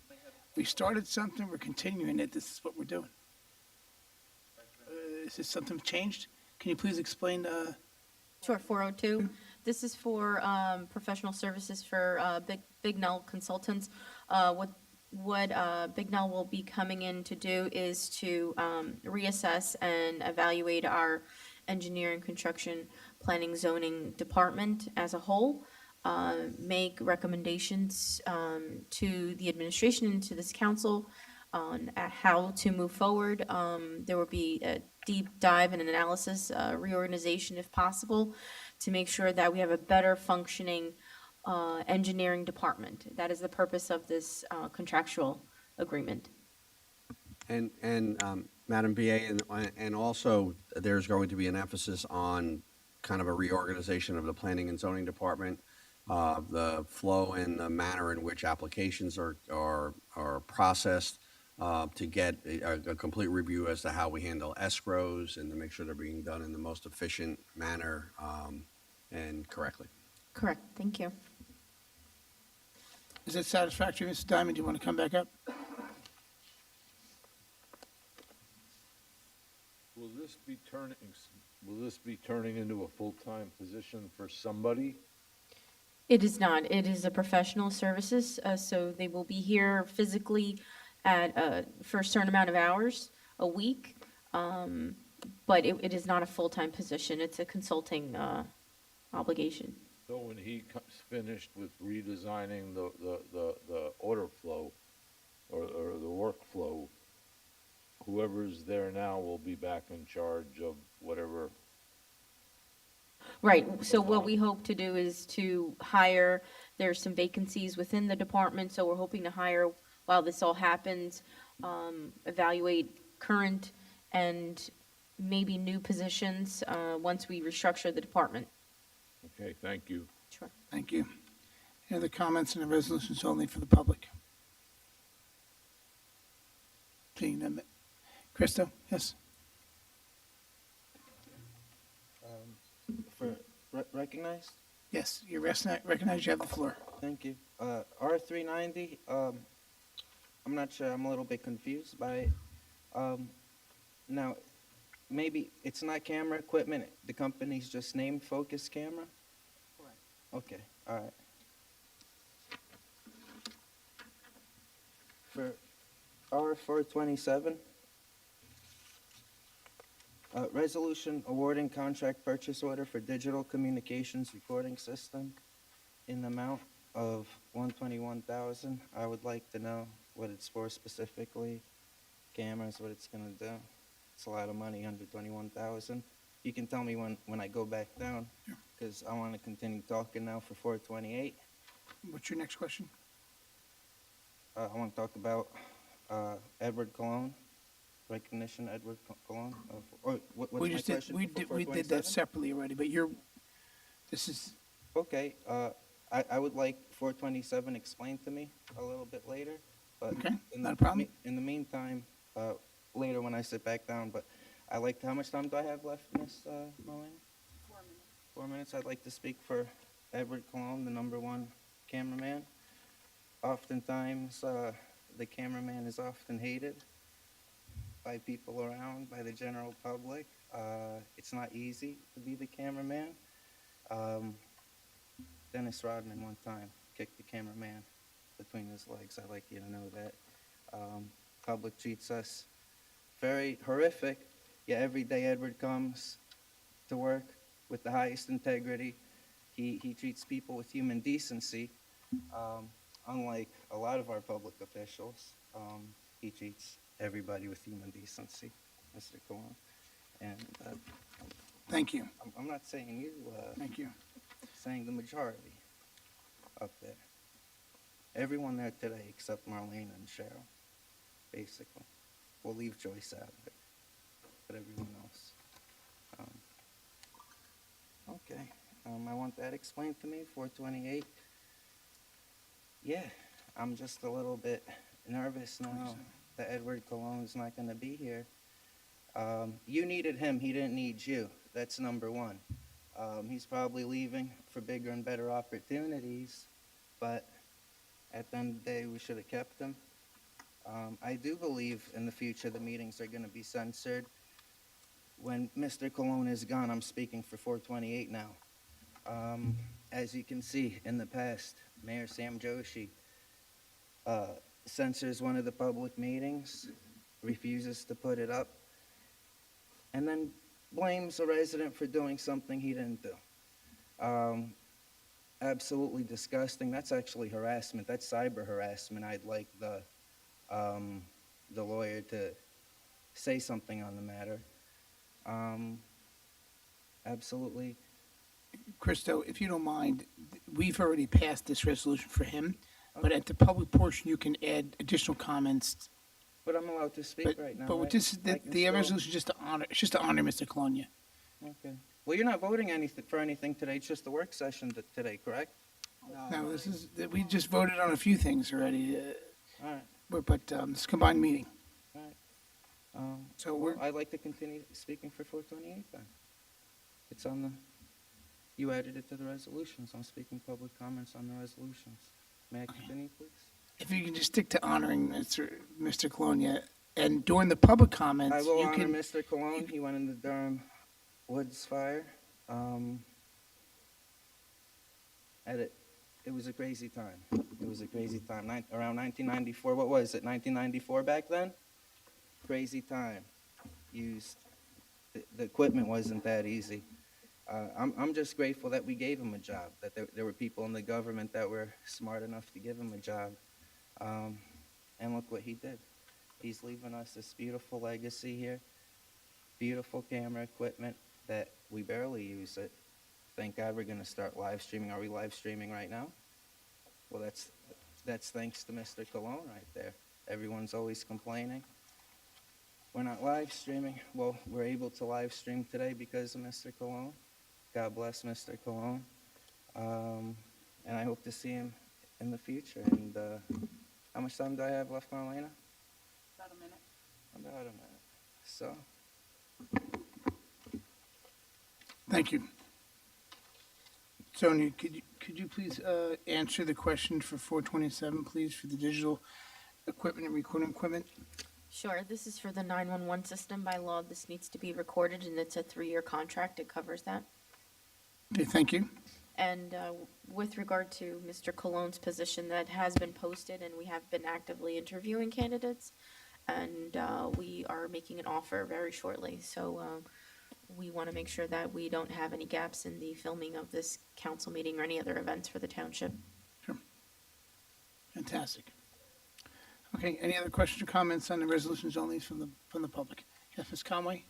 We started something, we're continuing it. This is what we're doing. Is this something changed? Can you please explain? Sure, 402. This is for professional services for Big Null Consultants. What Big Null will be coming in to do is to reassess and evaluate our engineering, construction, planning, zoning department as a whole, make recommendations to the administration and to this council on how to move forward. There will be a deep dive and an analysis, reorganization if possible, to make sure that we have a better functioning engineering department. That is the purpose of this contractual agreement. And Madam BA, and also there's going to be an emphasis on kind of a reorganization of the planning and zoning department, the flow and the manner in which applications are processed, to get a complete review as to how we handle escrows and to make sure they're being done in the most efficient manner and correctly. Correct, thank you. Is that satisfactory, Mr. Diamond? Do you want to come back up? Will this will this be turning into a full-time position for somebody? It is not. It is a professional services, so they will be here physically for a certain amount of hours a week. But it is not a full-time position. It's a consulting obligation. So when he finished with redesigning the order flow or the workflow, whoever's there now will be back in charge of whatever. Right, so what we hope to do is to hire, there's some vacancies within the department, so we're hoping to hire while this all happens, evaluate current and maybe new positions, once we restructure the department. Okay, thank you. Sure. Thank you. Any other comments on the resolutions only for the public? Seeing none. Christo, yes? For recognized? Yes, you're recognized, you have the floor. Thank you. R390, I'm not sure, I'm a little bit confused by it. Now, maybe it's not camera equipment, the company's just named Focus Camera? Correct. Okay, all right. For R427, resolution awarding contract purchase order for digital communications recording system in the amount of $121,000. I would like to know what it's for specifically, cameras, what it's gonna do. It's a lot of money, $121,000. You can tell me when I go back down, because I want to continue talking now for 428. What's your next question? I want to talk about Edward Cologne, recognition Edward Cologne. What's We my just did, question we for did that 427? separately already, but this is, Okay, I would like 427 explained to me a little bit later, but Okay, in not a the problem. In the meantime, later when I sit back down, but I like, how much time do I have left, Ms. Mullane? 4 minutes. 4 minutes. I'd like to speak for Edward Cologne, the #1 cameraman. Oftentimes, the cameraman is often hated by people around, by the general public. It's not easy to be the cameraman. Dennis Rodman one time kicked the cameraman between his legs. I'd like you to know that. Public treats us very horrific, yet every day Edward comes to work with the highest integrity. He treats people with human decency, unlike a lot of our public officials. He treats everybody with human decency, Mr. Cologne. And thank you, I'm not saying you, thank you. saying the majority up there. Everyone there today except Marlene and Cheryl, basically. We'll leave Joyce out of it, but everyone else. Okay, I want that explained to me, 428. Yeah, I'm just a little bit nervous now that Edward Cologne's not gonna be here. You needed him, he didn't need you. That's #1. He's probably leaving for bigger and better opportunities, but at the end of the day, we should have kept him. I do believe in the future the meetings are going to be censored. When Mr. Cologne is gone, I'm speaking for 428 now. As you can see, in the past, Mayor Sam Joshi censors one of the public meetings, refuses to put it up, and then blames a resident for doing something he didn't do. Absolutely disgusting. That's actually harassment. That's cyber harassment. I'd like the lawyer to say something on the matter. Absolutely. Christo, if you don't mind, we've already passed this resolution for him, but at the public portion, you can add additional comments. But I'm allowed to speak But, right now. but with right? this, I can the still- resolution is just to honor, it's just to honor Mr. Cologne. Okay. Well, you're not voting for anything today. It's just a work session today, correct? No, we just voted on a few things already, All right. but it's a combined meeting. All right. So Well, we're, I'd like to continue speaking for 428 then. It's on the, you added it to the resolutions. I'm speaking public comments on the resolutions. May I continue, please? if you can just stick to honoring Mr. Cologne, And during the public I comments, will you honor can, Mr. Cologne. He went in the Durham Woods fire. And it was a crazy time. It was a crazy time. Around 1994, what was it, 1994 back then? Crazy time. The equipment wasn't that easy. I'm just grateful that we gave him a job, that there were people in the government that were smart enough to give him a job. And look what he did. He's leaving us this beautiful legacy here, beautiful camera equipment that we barely use it. Thank God we're going to start live streaming. Are we live streaming right now? Well, that's thanks to Mr. Cologne right there. Everyone's always complaining. We're not live streaming. Well, we're able to live stream today because of Mr. Cologne. God bless Mr. Cologne. And I hope to see him in the future. And how much time do I have left, Marlena? About a minute. About a minute. So, thank you. Sonia, could you please answer the question for 427, please, for the digital equipment and recording equipment? Sure, this is for the 911 system. By law, this needs to be recorded, and it's a 3-year contract. It covers that. Okay, thank you. And with regard to Mr. Cologne's position, that has been posted, and we have been actively interviewing candidates, and we are making an offer very shortly. So we want to make sure that we don't have any gaps in the filming of this council meeting or any other events for the township. Sure. Fantastic. Okay, any other questions or comments on the resolutions only from the public? Yes, Ms. Conway?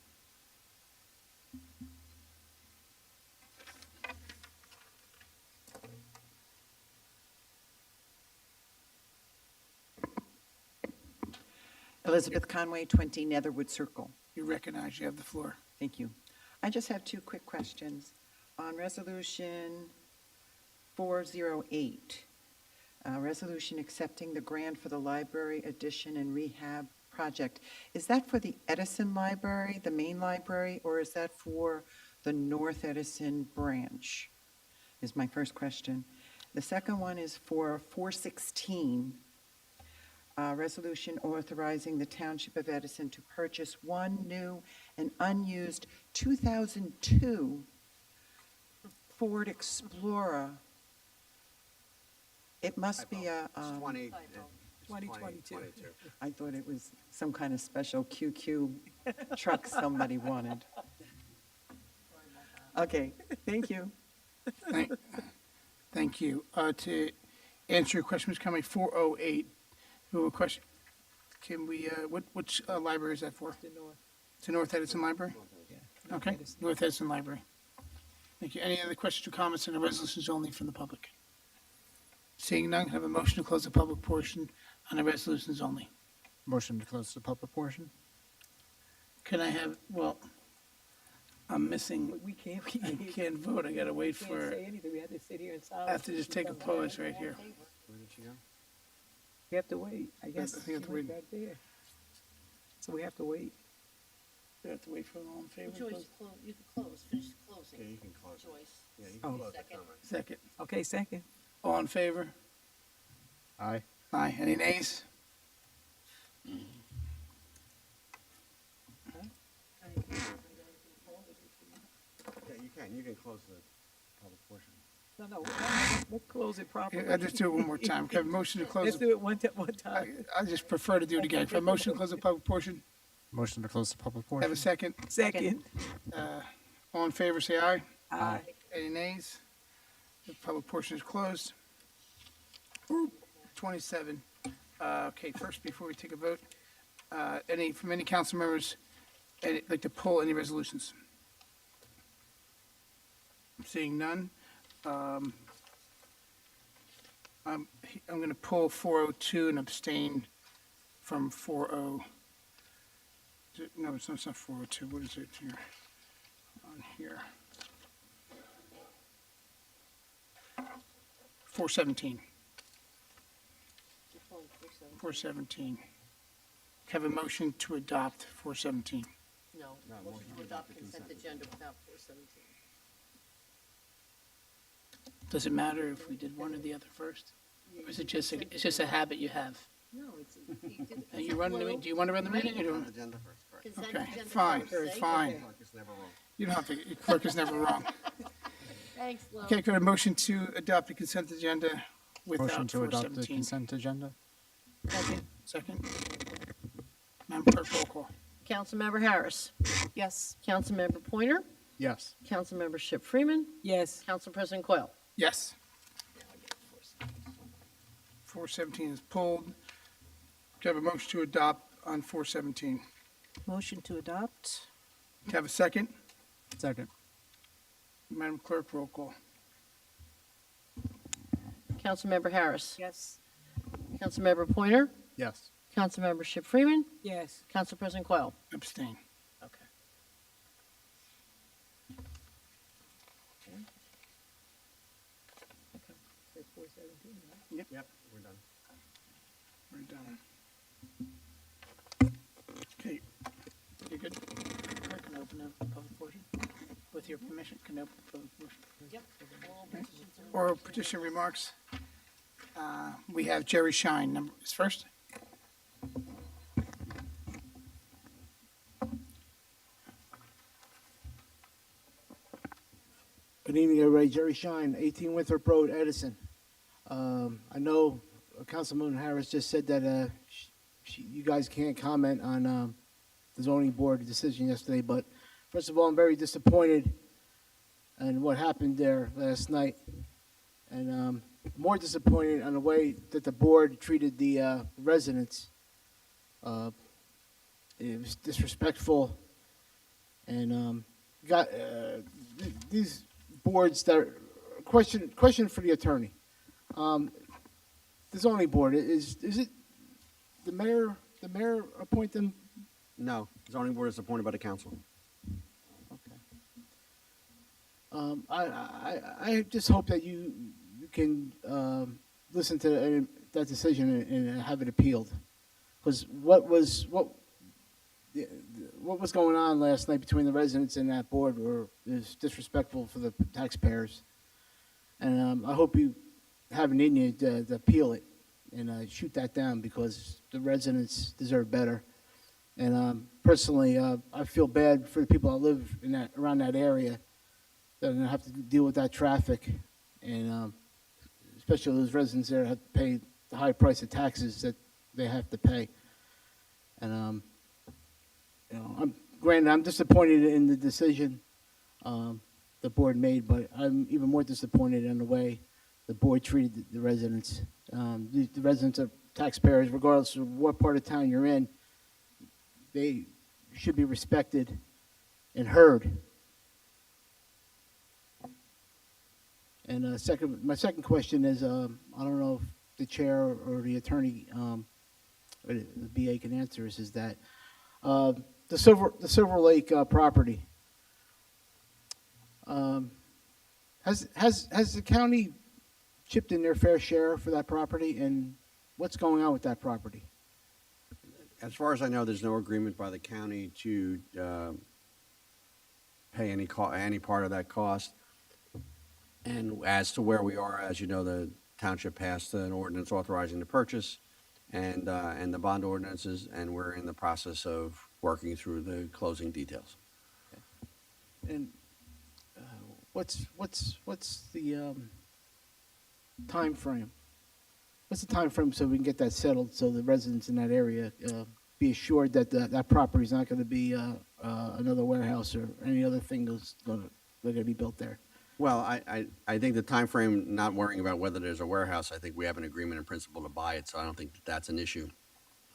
Elizabeth Conway, 20 Netherwood Circle. You recognize you have the floor. Thank you. I just have 2 quick questions. On Resolution 408, resolution accepting the grant for the library addition and rehab project. Is that for the Edison Library, the main library, or is that for the North Edison branch? Is my first question. The second one is for 416, resolution authorizing the Township of Edison to purchase one new and unused 2002 Ford Explorer. It must be a, It's 2022. I thought it was some kind of special QQ truck somebody wanted. Okay, thank you. Thank you. To answer your question, Ms. Conway, 408, we have a question. Can we, which library is that for? The north. It's the North Edison Library? Yeah. Okay, Edison. North Edison Library. Thank you. Any other questions or comments on the resolutions only from the public? Seeing none, have a motion to close the public portion on the resolutions only. Motion to close the public portion? Can I have, well, I'm missing, We can't, I can't vote. I gotta wait can't for, say anything. We have to sit here in silence. I have to just take a pause right here. Where did she go? We have to wait. I guess I think I she have to went wait. back there. So we have to wait. We have to wait for all in favor. Joyce, you can close, finish closing. Yeah, you can close it. Joyce. Yeah, you Oh. can close the Second. comment. Second. Okay, second. All in favor? Aye. Aye. Any nays? Yeah, you can close the public portion. No, let's close it properly. I'll just do it one more time. Can I have a motion to close? Let's the- do it one time. I just prefer to do it again. Can I have a motion to close the public portion? Motion to close the public Have a portion? second? Second. All in favor, say aye. Aye. Any nays? The public portion is closed. 27. Okay, first, before we take a vote, from any council members, like to pull any resolutions? Seeing none. I'm going to pull 402 and abstain from 40. No, it's not 402. What is it here? On here. 417. 417. Have a motion to adopt 417. No, motion to adopt consent agenda without 417. Does it matter if we did one or the other first? Or is it just, it's just a habit you have? No, it's. Do you want to run the meeting? Or do Agenda first, correct. Okay, fine, fine. It's never wrong. You don't have to, your clerk is never wrong. Thanks, Lou. Okay, could I have a motion to adopt the consent agenda Motion without to adopt the 417? consent agenda? Second. Madam Clerk, roll call. Councilmember Harris. Yes. Councilmember Pointer. Yes. Councilmember Ship Freeman. Yes, Council President Coyle. Yes. 417 is pulled. Could I have a motion to adopt on 417? Motion to adopt? Can I have a second? Second. Madam Clerk, roll call. Councilmember Harris. Yes. Councilmember Pointer. Yes. Councilmember Ship Freeman. yes. Council President Coyle. Abstain. Okay. Yep, we're done. We're done. Okay, you good? Clerk, can open the public portion? With your permission, can I open the public portion? Yep. Oral petition remarks. We have Jerry Shine, number, is first. Good evening, everybody. Jerry Shine, 18 Winthrop Road, Edison. I know Councilman Harris just said that you guys can't comment on the zoning board decision yesterday, but first of all, I'm very disappointed in what happened there last night, and more disappointed on the way that the board treated the residents. It was disrespectful, and these boards that question for the attorney. The zoning board, is it the mayor appoint them? No, zoning board is appointed by the council. Okay. I just hope that you can listen to that decision and have it appealed, because what was going on last night between the residents and that board is disrespectful for the taxpayers, and I hope you have it in you to appeal it and shoot that down, because the residents deserve better. And personally, I feel bad for the people that live around that area that are going to have to deal with that traffic, and especially those residents there have to pay the high price of taxes that they have to pay. And I'm disappointed in the decision the board made, but I'm even more disappointed in the way the board treated the residents. The residents are taxpayers, regardless of what part of town you're in. They should be respected and heard. And my second question is, I don't know if the chair or the attorney, or the BA can answer this, is that the Silver Lake property, has the county chipped in their fair share for that property, and what's going on with that property? As far as I know, there's no agreement by the county to pay any part of that cost. And as to where we are, as you know, the township passed an ordinance authorizing the purchase and the bond ordinances, and we're in the process of working through the closing details. And what's the time frame? What's the time frame so we can get that settled, so the residents in that area be assured that that property is not going to be another warehouse or any other thing that's going to be built there? Well, I think the time frame, not worrying about whether there's a warehouse, I think we have an agreement in principle to buy it, so I don't think that that's an issue.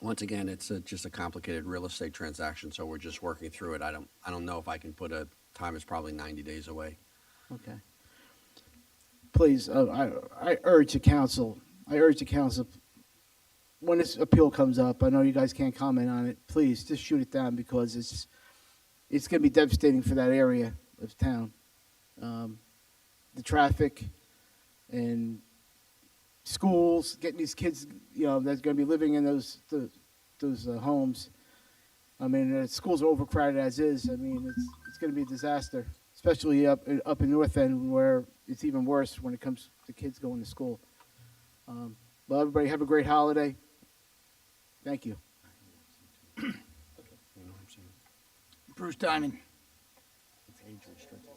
Once again, it's just a complicated real estate transaction, so we're just working through it. I don't know if I can put a time. It's probably 90 days away. Okay. Please, I urge the council, when this appeal comes up, I know you guys can't comment on it, please, just shoot it down, because it's going to be devastating for that area of town. The traffic and schools, getting these kids, that's going to be living in those homes. I mean, schools are overcrowded as is. I mean, it's going to be a disaster, especially up in North End, where it's even worse when it comes to kids going to school. Well, everybody have a great holiday, Thank you. You know what I'm saying? Bruce Diamond. It's age restricted.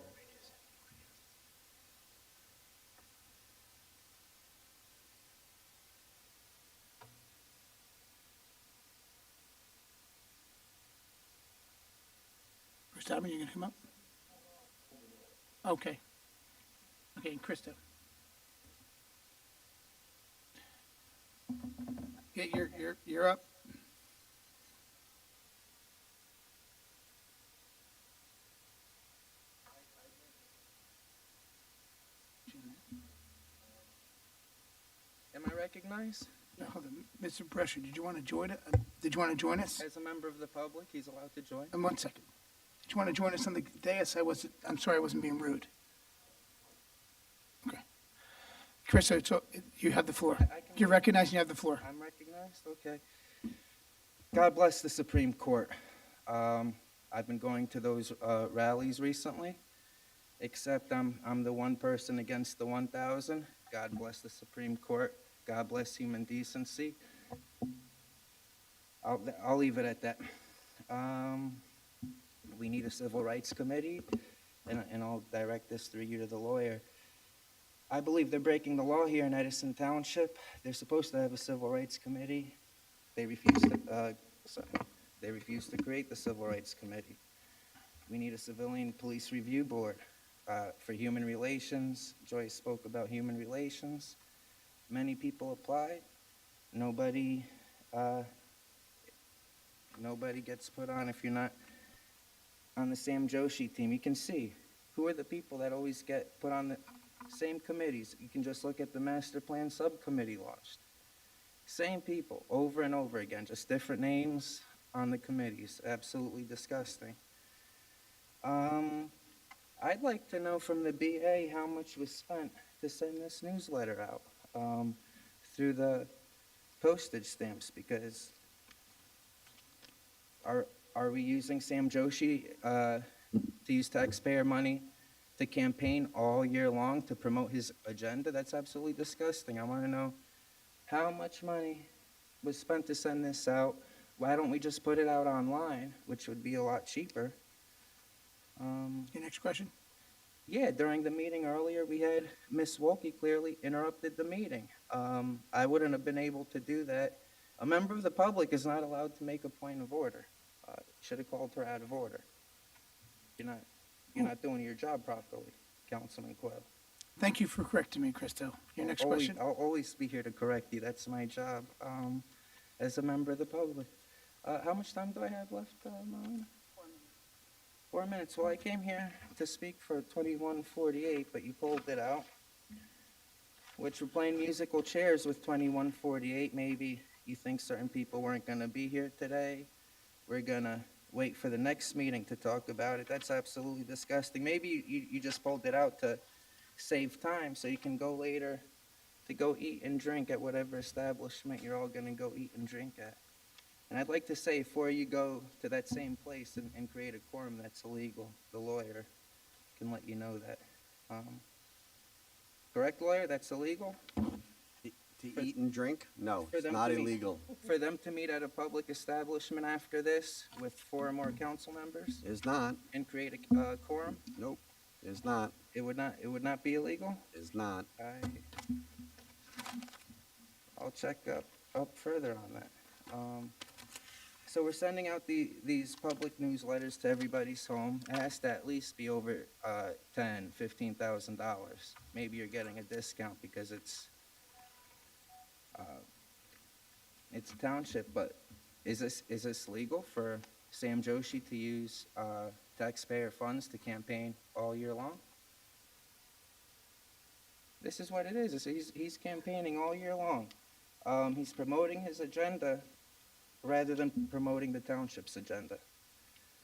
Bruce Diamond, you gonna come up? Okay. Okay, and Krista. Yeah, you're up. Am I recognized? Now, hold on. Mr. Brescher, did you want to join it? Did you want to join us? As a member of the public, he's allowed to join. 1 second. Did you want to join us on the dais? I'm sorry I wasn't being rude. Okay. Chris, so you have the floor. You're recognized and you have the floor. I'm recognized? Okay. God bless the Supreme Court. I've been going to those rallies recently, except I'm the one person against the 1,000. God bless the Supreme Court. God bless human decency. I'll leave it at that. We need a civil rights committee, and I'll direct this through you to the lawyer. I believe they're breaking the law here in Edison Township. They're supposed to have a civil rights committee. They refuse to create the civil rights committee. We need a civilian police review board for human relations. Joyce spoke about human relations. Many people applied. Nobody gets put on if you're not on the Sam Joshi team. You can see who are the people that always get put on the same committees. You can just look at the master plan subcommittee launched. Same people over and over again, just different names on the committees. Absolutely disgusting. I'd like to know from the BA how much was spent to send this newsletter out through the postage stamps, because are we using Sam Joshi to use taxpayer money to campaign all year long to promote his agenda? That's absolutely disgusting. I want to know how much money was spent to send this out. Why don't we just put it out online, which would be a lot cheaper? Your next question? Yeah, during the meeting earlier, we had Miss Wolke clearly interrupted the meeting. I wouldn't have been able to do that. A member of the public is not allowed to make a point of order. Should have called her out of order. You're not doing your job properly, Councilman Quayle. Thank you for correcting me, Christo. Your next question? I'll always be here to correct you. That's my job as a member of the public. How much time do I have left, Marlena? 4 minutes. Well, I came here to speak for 2148, but you pulled it out, which we're playing musical chairs with 2148. Maybe you think certain people weren't going to be here today. We're going to wait for the next meeting to talk about it. That's absolutely disgusting. Maybe you just pulled it out to save time so you can go later to go eat and drink at whatever establishment you're all going to go eat and drink at. And I'd like to say, before you go to that same place and create a quorum that's illegal, the lawyer can let you know that. Correct, lawyer? That's illegal? To eat and drink? No, For it's them not to meet- illegal. For them to meet at a public establishment after this with 4 or more council members It's not. and create a quorum, Nope. It's not. it would not be illegal? It's not. I'll check up further on that. So we're sending out these public newsletters to everybody's home. It has to at least be over $10,000, $15,000. Maybe you're getting a discount because it's a township, but is this legal for Sam Joshi to use taxpayer funds to campaign all year long? This is what it is. He's campaigning all year long. He's promoting his agenda rather than promoting the township's agenda.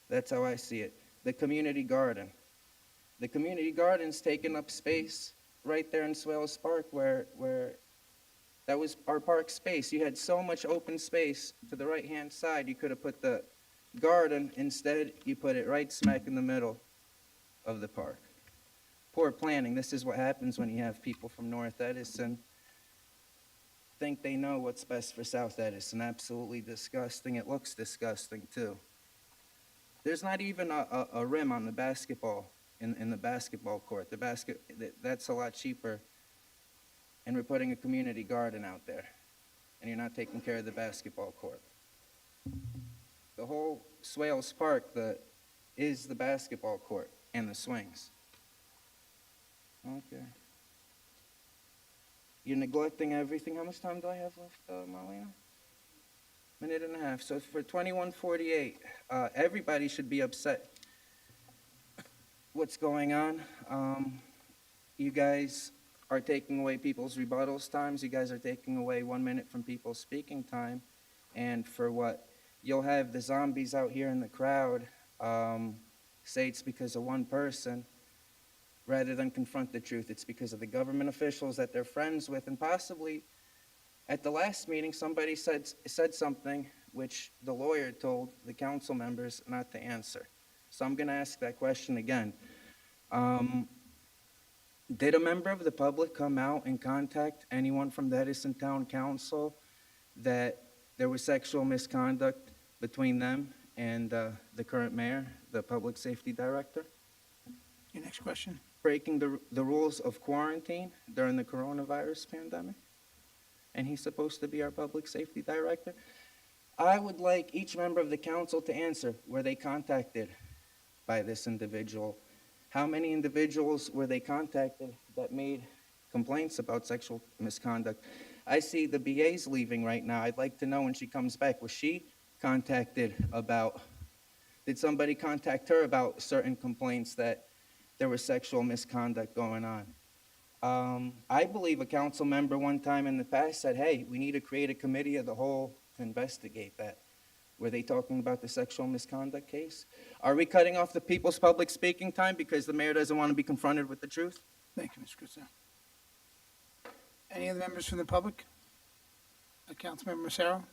That's how I see it. The community garden. The community garden's taking up space right there in Swales Park where that was our park space. You had so much open space to the right-hand side. You could have put the garden. Instead, you put it right smack in the middle of the park. Poor planning. This is what happens when you have people from North Edison think they know what's best for South Edison. Absolutely disgusting. It looks disgusting, too. There's not even a rim on the basketball, in the basketball court. That's a lot cheaper. And we're putting a community garden out there. And you're not taking care of the basketball court. The whole Swales Park is the basketball court and the swings. Okay. You're neglecting everything. How much time do I have left, Marlena? Minute and a half. So for 2148, everybody should be upset. What's going on? You guys are taking away people's rebuttals times. You guys are taking away 1 minute from people's speaking time. And for what? You'll have the zombies out here in the crowd say it's because of one person. Rather than confront the truth, it's because of the government officials that they're friends with, and possibly at the last meeting, somebody said something which the lawyer told the council members not to answer. So I'm going to ask that question again. Did a member of the public come out and contact anyone from the Edison Town Council that there was sexual misconduct between them and the current mayor, the public safety director? Your next question. Breaking the rules of quarantine during the coronavirus pandemic, and he's supposed to be our public safety director. I would like each member of the council to answer, were they contacted by this individual? How many individuals were they contacted that made complaints about sexual misconduct? I see the BA's leaving right now. I'd like to know when she comes back, was she contacted about, did somebody contact her about certain complaints that there was sexual misconduct going on? I believe a council member one time in the past said, hey, we need to create a committee of the whole to investigate that. Were they talking about the sexual misconduct case? Are we cutting off the people's public speaking time because the mayor doesn't want to be confronted with the truth? Thank you, Mr. Kritzow. Any other members from the public? Councilmember Massaro?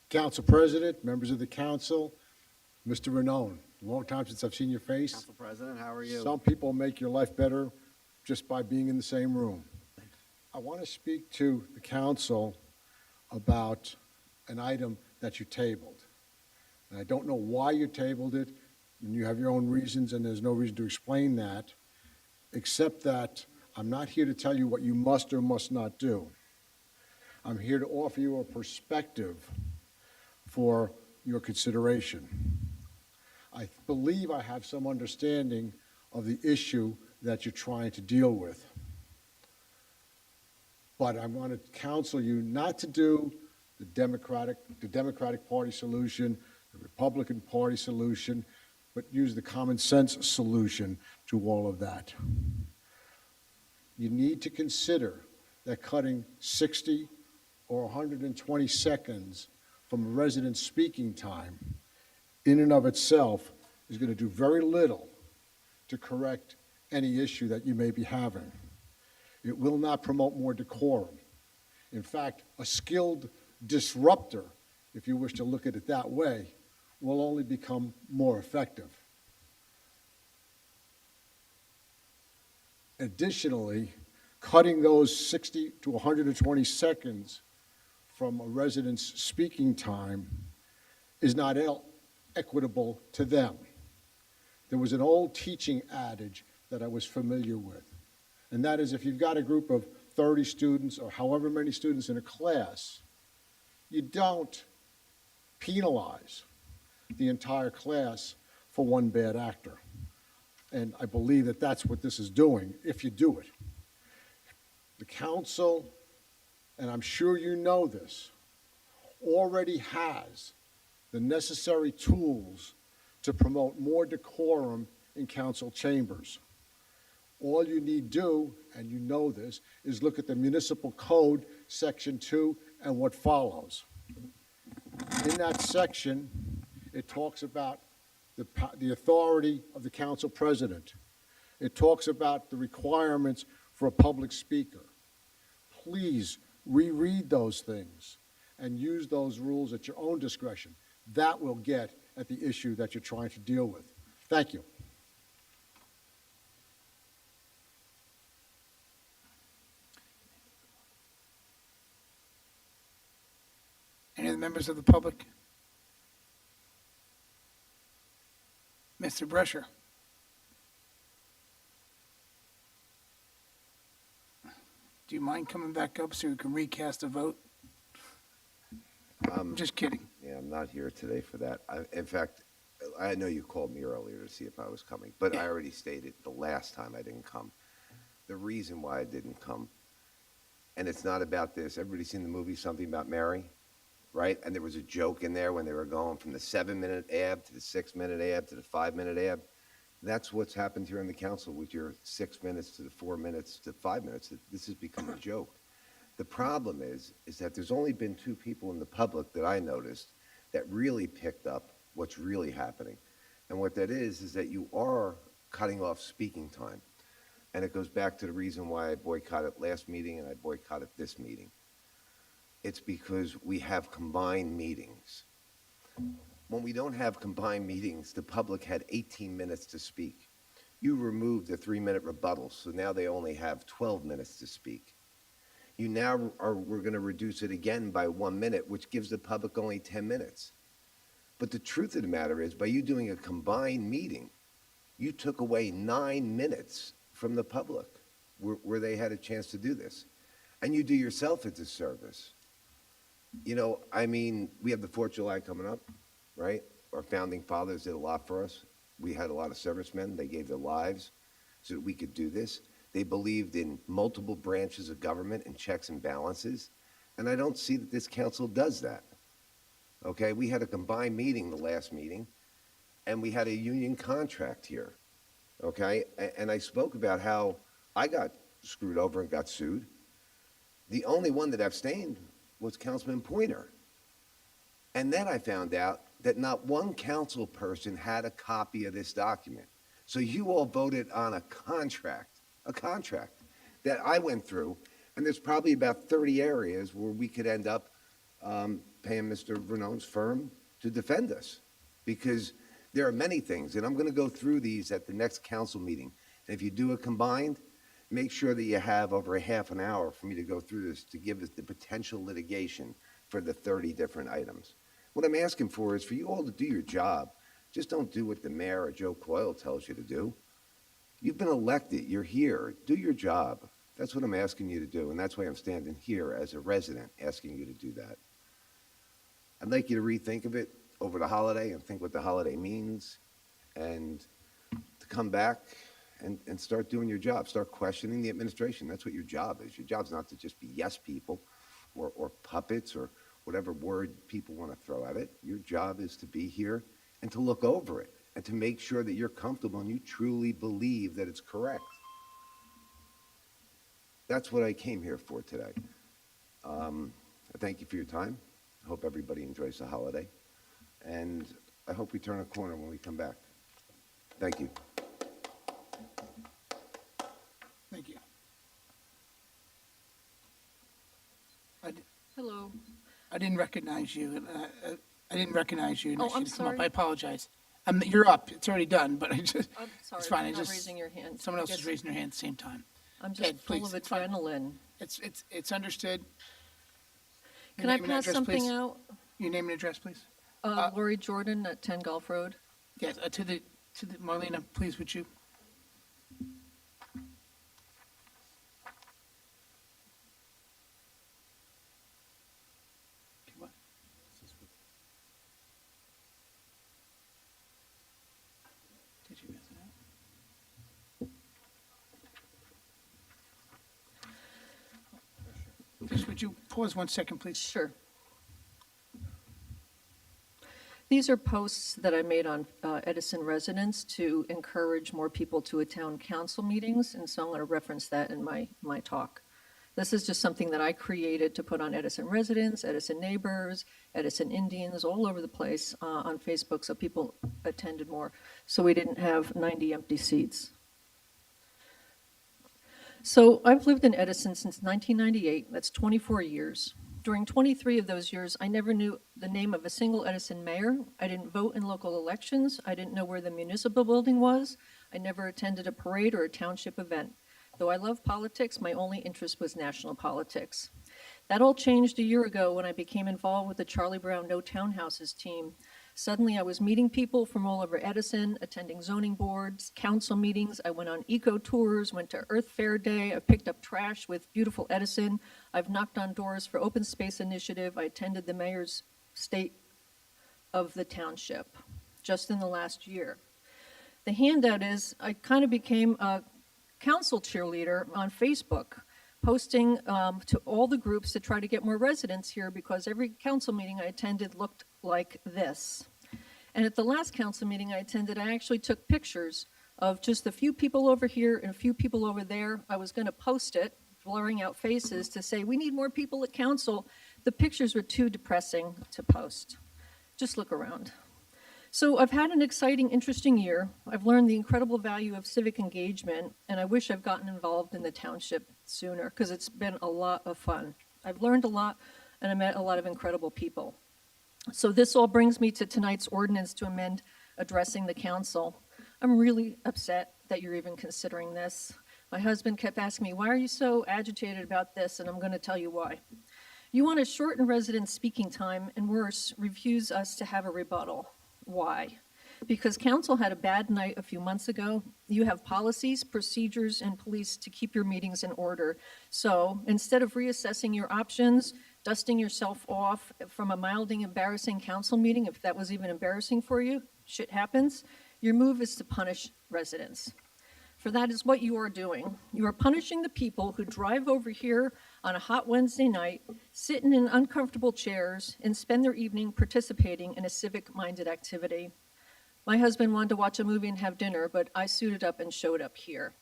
Council President, members of the council, Mr. Renone, long time since I've seen your face. Council President, how are you? Some people make your life better just by being in the same room. I want to speak to the council about an item that you tabled. And I don't know why you tabled it, and you have your own reasons, and there's no reason to explain that, except that I'm not here to tell you what you must or must not do. I'm here to offer you a perspective for your consideration. I believe I have some understanding of the issue that you're trying to deal with. But I want to counsel you not to do the Democratic Party solution, the Republican Party solution, but use the common sense solution to all of that. You need to consider that cutting 60 or 120 seconds from a resident's speaking time in and of itself is going to do very little to correct any issue that you may be having. It will not promote more decorum. In fact, a skilled disruptor, if you wish to look at it that way, will only become more effective. Additionally, cutting those 60 to 120 seconds from a resident's speaking time is not equitable to them. There was an old teaching adage that I was familiar with, and that is if you've got a group of 30 students or however many students in a class, you don't penalize the entire class for one bad actor. And I believe that that's what this is doing, if you do it. The council, and I'm sure you know this, already has the necessary tools to promote more decorum in council chambers. All you need do, and you know this, is look at the municipal code, section 2, and what follows. In that section, it talks about the authority of the council president. It talks about the requirements for a public speaker. Please reread those things and use those rules at your own discretion. That will get at the issue that you're trying to deal with. Thank you. Any other members of the public? Mr. Brescher? Do you mind coming back up so we can recast a vote? I'm just kidding. Yeah, I'm not here today for that. In fact, I know you called me earlier to see if I was coming, but I already stated the last time I didn't come. The reason why I didn't come, and it's not about this. Everybody's seen the movie Something About Mary, right? And there was a joke in there when they were going from the 7-minute ab to the 6-minute ab to the 5-minute ab. That's what's happened here in the council with your 6 minutes to the 4 minutes to 5 minutes. This has become a joke. The problem is that there's only been 2 people in the public that I noticed that really picked up what's really happening. And what that is that you are cutting off speaking time. And it goes back to the reason why I boycotted last meeting and I boycotted this meeting. It's because we have combined meetings. When we don't have combined meetings, the public had 18 minutes to speak. You removed the 3-minute rebuttal, so now they only have 12 minutes to speak. We're going to reduce it again by 1 minute, which gives the public only 10 minutes. But the truth of the matter is, by you doing a combined meeting, you took away 9 minutes from the public where they had a chance to do this. And you do yourself a disservice. You know, I mean, we have the 4th of July coming up, right? Our founding fathers did a lot for us. We had a lot of servicemen. They gave their lives so that we could do this. They believed in multiple branches of government and checks and balances. And I don't see that this council does that. Okay, we had a combined meeting the last meeting, and we had a union contract here. Okay, and I spoke about how I got screwed over and got sued. The only one that abstained was Councilman Pointer. And then I found out that not one council person had a copy of this document. So you all voted on a contract that I went through, and there's probably about 30 areas where we could end up paying Mr. Vernon's firm to defend us, because there are many things, and I'm going to go through these at the next council meeting. And if you do it combined, make sure that you have over a half an hour for me to go through this to give us the potential litigation for the 30 different items. What I'm asking for is for you all to do your job. Just don't do what the mayor or Joe Coyle tells you to do. You've been elected. You're here. Do your job. That's what I'm asking you to do, and that's why I'm standing here as a resident asking you to do that. I'd like you to rethink of it over the holiday and think what the holiday means, and to come back and start doing your job. Start questioning the administration. That's what your job is. Your job's not to just be yes people or puppets or whatever word people want to throw at it. Your job is to be here and to look over it and to make sure that you're comfortable and you truly believe that it's correct. That's what I came here for today. I thank you for your time. I hope everybody enjoys the holiday. And I hope we turn a corner when we come back. Thank you. Thank you. Hello. I didn't recognize you. I didn't recognize you. and I Oh, I'm should have come up. sorry. I apologize. You're up. It's already done, but I just, I'm sorry, it's fine. you're I not just, raising your hand. someone else Yes. is raising their hand at the same time. I'm Go ahead, just full please. of It's fine. adrenaline. It's understood. Your Can I name and pass address, something please. out? Your name and address, please. Lori Jordan at 10 Gulf Road. Yes, to the Marlena, please, would you? Okay, what? Did you miss it out? Just would you pause 1 second, please? Sure. These are posts that I made on Edison residents to encourage more people to attend council meetings, and so I'm going to reference that in my talk. This is just something that I created to put on Edison residents, Edison neighbors, Edison Indians, all over the place on Facebook, so people attended more, so we didn't have 90 empty seats. So I've lived in Edison since 1998. That's 24 years. During 23 of those years, I never knew the name of a single Edison mayor. I didn't vote in local elections. I didn't know where the municipal building was. I never attended a parade or a township event. Though I love politics, my only interest was national politics. That all changed a year ago when I became involved with the Charlie Brown No Townhouses team. Suddenly, I was meeting people from all over Edison, attending zoning boards, council meetings. I went on eco tours, went to Earth Fair Day. I picked up trash with beautiful Edison. I've knocked on doors for Open Space Initiative. I attended the mayor's state of the township just in the last year. The handout is I kind of became a council cheerleader on Facebook, posting to all the groups to try to get more residents here because every council meeting I attended looked like this. And at the last council meeting I attended, I actually took pictures of just a few people over here and a few people over there. I was going to post it, blurring out faces to say, we need more people at council. The pictures were too depressing to post. Just look around. So I've had an exciting, interesting year. I've learned the incredible value of civic engagement, and I wish I've gotten involved in the township sooner because it's been a lot of fun. I've learned a lot, and I met a lot of incredible people. So this all brings me to tonight's ordinance to amend addressing the council. I'm really upset that you're even considering this. My husband kept asking me, why are you so agitated about this? And I'm going to tell you why. You want to shorten resident speaking time, and worse, refuse us to have a rebuttal. Why? Because council had a bad night a few months ago. You have policies, procedures, and police to keep your meetings in order. So instead of reassessing your options, dusting yourself off from a mildly embarrassing council meeting, if that was even embarrassing for you, shit happens, your move is to punish residents. For that is what you are doing. You are punishing the people who drive over here on a hot Wednesday night, sit in uncomfortable chairs, and spend their evening participating in a civic-minded activity. My husband wanted to watch a movie and have dinner, but I suited up and showed up here.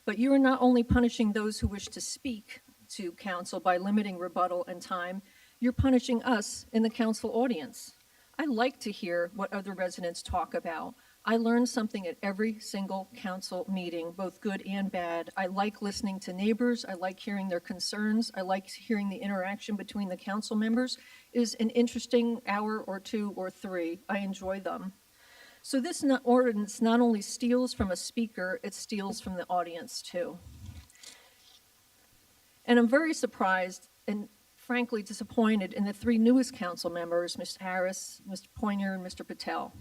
But you are not only punishing those who wish to speak to council by limiting rebuttal and time, you're punishing us in the council audience. I like to hear what other residents talk about. I learn something at every single council meeting, both good and bad. I like listening to neighbors. I like hearing their concerns. I like hearing the interaction between the council members. It is an interesting hour or two or three. I enjoy them. So this ordinance not only steals from a speaker, it steals from the audience too. And I'm very surprised and frankly disappointed in the three newest council members, Mr. Harris, Mr. Pointer, and Mr. Patel.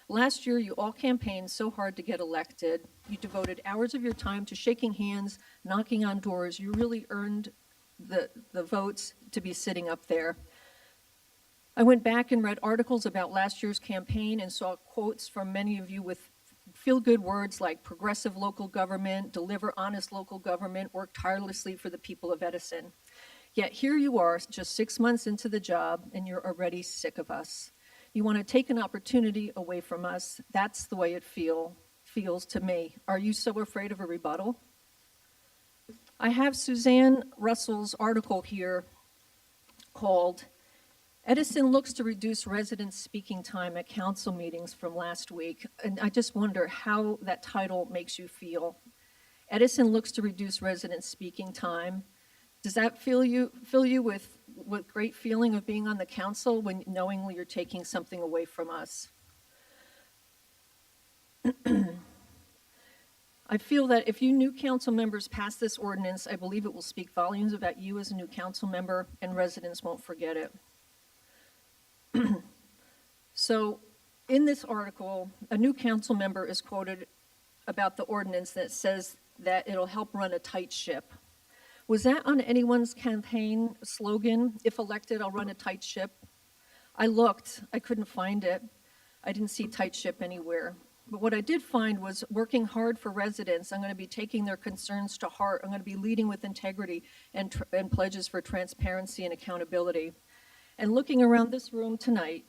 Last year, you all campaigned so hard to get elected. You devoted hours of your time to shaking hands, knocking on doors. You really earned the votes to be sitting up there. I went back and read articles about last year's campaign and saw quotes from many of you with feel-good words like progressive local government, deliver honest local government, work tirelessly for the people of Edison. Yet here you are, just 6 months into the job, and you're already sick of us. You want to take an opportunity away from us. That's the way it feels to me. Are you so afraid of a rebuttal? I have Suzanne Russell's article here called Edison Looks to Reduce Residents' Speaking Time at Council Meetings from last week. And I just wonder how that title makes you feel. Edison looks to reduce residents' speaking time. Does that fill you with great feeling of being on the council when knowingly you're taking something away from us? I feel that if you new council members pass this ordinance, I believe it will speak volumes about you as a new council member, and residents won't forget it. So in this article, a new council member is quoted about the ordinance that says that it'll help run a tight ship. Was that on anyone's campaign slogan, if elected, I'll run a tight ship? I looked, I couldn't find it. I didn't see tight ship anywhere. But what I did find was working hard for residents. I'm going to be taking their concerns to heart. I'm going to be leading with integrity and pledges for transparency and accountability. And looking around this room tonight,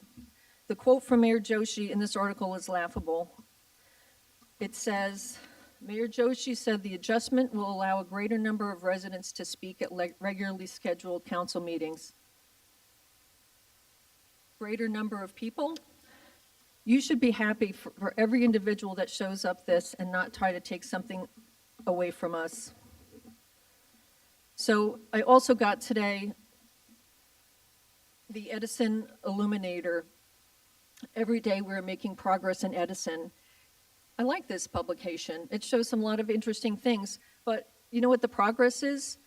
the quote from Mayor Joshi in this article is laughable. It says, Mayor Joshi said the adjustment will allow a greater number of residents to speak at regularly scheduled council meetings. Greater number of people? You should be happy for every individual that shows up this and not try to take something away from us. So I also got today the Edison Illuminator. Every day we're making progress in Edison. I like this publication. It shows some lot of interesting things, but you know what the progress is?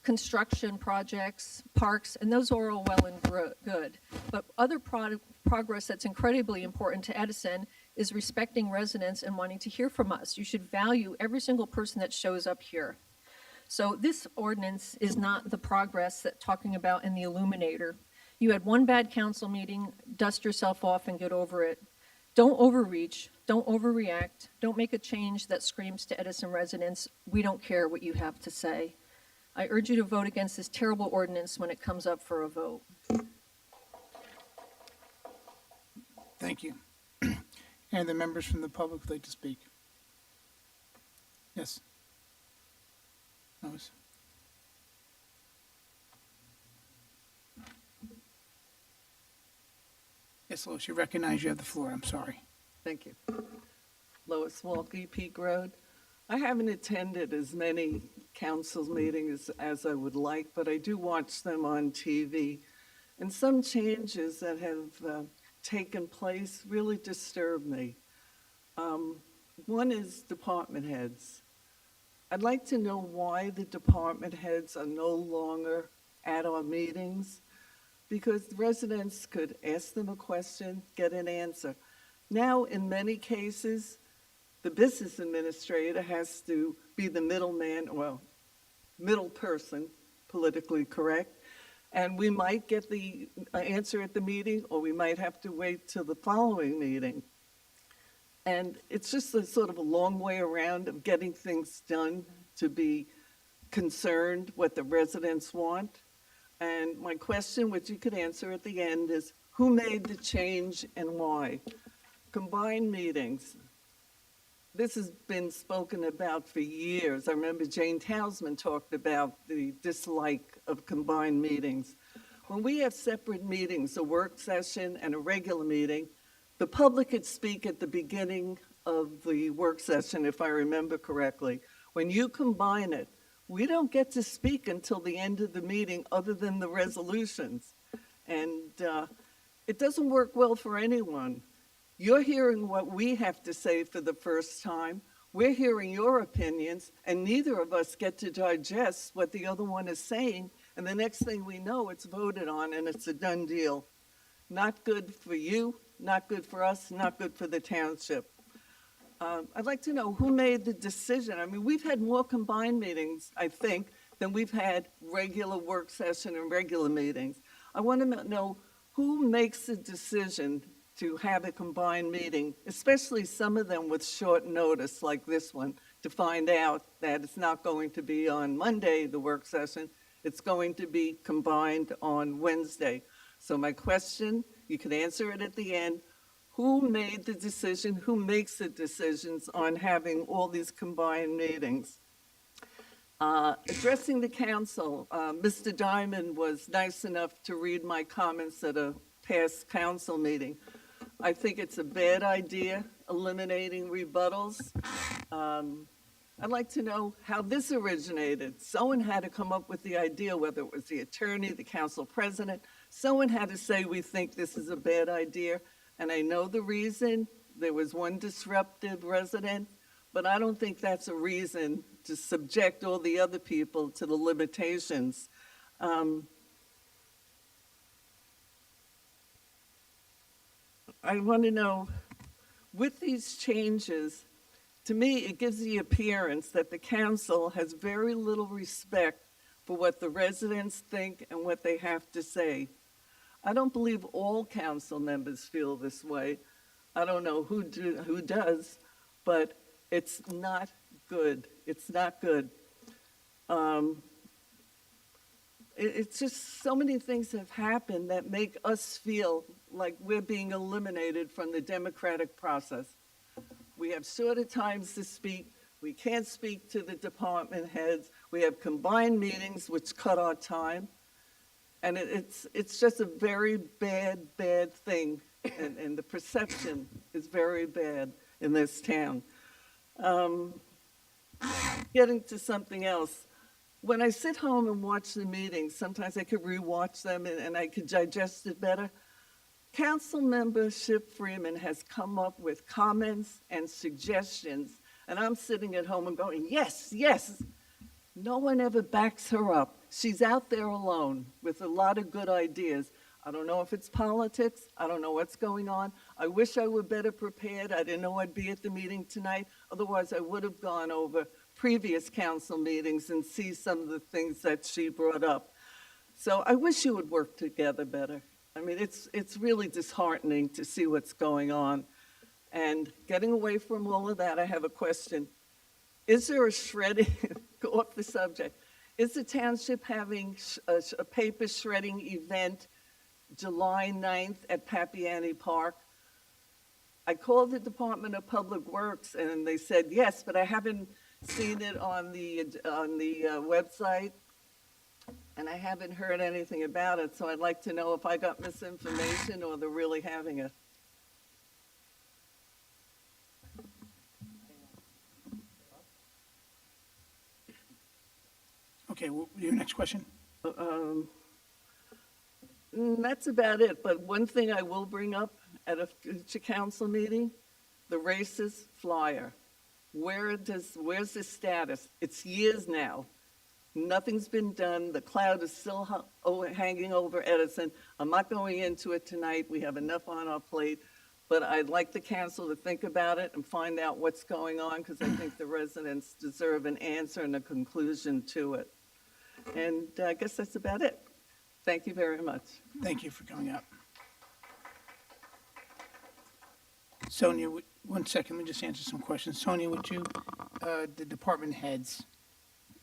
Construction projects, parks, and those are all well and good. But other progress that's incredibly important to Edison is respecting residents and wanting to hear from us. You should value every single person that shows up here. So this ordinance is not the progress that talking about in the Illuminator. You had one bad council meeting, dust yourself off and get over it. Don't overreach, don't overreact, don't make a change that screams to Edison residents, we don't care what you have to say. I urge you to vote against this terrible ordinance when it comes up for a vote. Thank you. And the members from the public would like to speak. Yes. Lois. Yes, Lois, you recognize you have the floor. I'm sorry. Thank you. Lois Walke, Peak Road. I haven't attended as many council meetings as I would like, but I do watch them on TV. And some changes that have taken place really disturb me. One is department heads. I'd like to know why the department heads are no longer at our meetings, because the residents could ask them a question, get an answer. Now, in many cases, the business administrator has to be the middleman, well, middle person, politically correct, and we might get the answer at the meeting, or we might have to wait till the following meeting. And it's just a sort of a long way around of getting things done to be concerned what the residents want. And my question, which you could answer at the end, is who made the change and why? Combined meetings. This has been spoken about for years. I remember Jane Towsman talked about the dislike of combined meetings. When we have separate meetings, a work session and a regular meeting, the public could speak at the beginning of the work session, if I remember correctly. When you combine it, we don't get to speak until the end of the meeting other than the resolutions. And it doesn't work well for anyone. You're hearing what we have to say for the first time. We're hearing your opinions, and neither of us get to digest what the other one is saying. And the next thing we know, it's voted on and it's a done deal. Not good for you, not good for us, not good for the township. I'd like to know who made the decision. I mean, we've had more combined meetings, I think, than we've had regular work session and regular meetings. I want to know who makes the decision to have a combined meeting, especially some of them with short notice like this one, to find out that it's not going to be on Monday, the work session, it's going to be combined on Wednesday. So my question, you can answer it at the end, who made the decision, who makes the decisions on having all these combined meetings? Addressing the council, Mr. Diamond was nice enough to read my comments at a past council meeting. I think it's a bad idea, eliminating rebuttals. I'd like to know how this originated. Someone had to come up with the idea, whether it was the attorney, the council president. Someone had to say, we think this is a bad idea. And I know the reason. There was one disruptive resident, but I don't think that's a reason to subject all the other people to the limitations. I want to know, with these changes, to me, it gives the appearance that the council has very little respect for what the residents think and what they have to say. I don't believe all council members feel this way. I don't know who does, but it's not good. It's not good. It's just so many things have happened that make us feel like we're being eliminated from the democratic process. We have shorter times to speak. We can't speak to the department heads. We have combined meetings, which cut our time. And it's just a very bad thing. And the perception is very bad in this town. Getting to something else. when I sit home and watch the meetings, sometimes I could rewatch them and I could digest it better. Council member Ship Freeman has come up with comments and suggestions, and I'm sitting at home and going, yes, yes. No one ever backs her up. She's out there alone with a lot of good ideas. I don't know if it's politics. I don't know what's going on. I wish I were better prepared. I didn't know I'd be at the meeting tonight. Otherwise, I would have gone over previous council meetings and see some of the things that she brought up. So I wish you would work together better. I mean, it's really disheartening to see what's going on. And getting away from all of that, I have a question. Is there a shredding, go off the subject, is the township having a paper shredding event July 9th at Papiani Park? I called the Department of Public Works and they said yes, but I haven't seen it on the website. And I haven't heard anything about it, so I'd like to know if I got misinformation or they're really having it. Okay, your next question? That's about it, but one thing I will bring up at a future council meeting, the races flyer. Where's the status? It's years now. Nothing's been done. The cloud is still hanging over Edison. I'm not going into it tonight. We have enough on our plate. But I'd like the council to think about it and find out what's going on, because I think the residents deserve an answer and a conclusion to it. And I guess that's about it. Thank you very much. Thank you for coming up. Sonia, one second, let me just answer some questions. Sonia, would you, the department heads,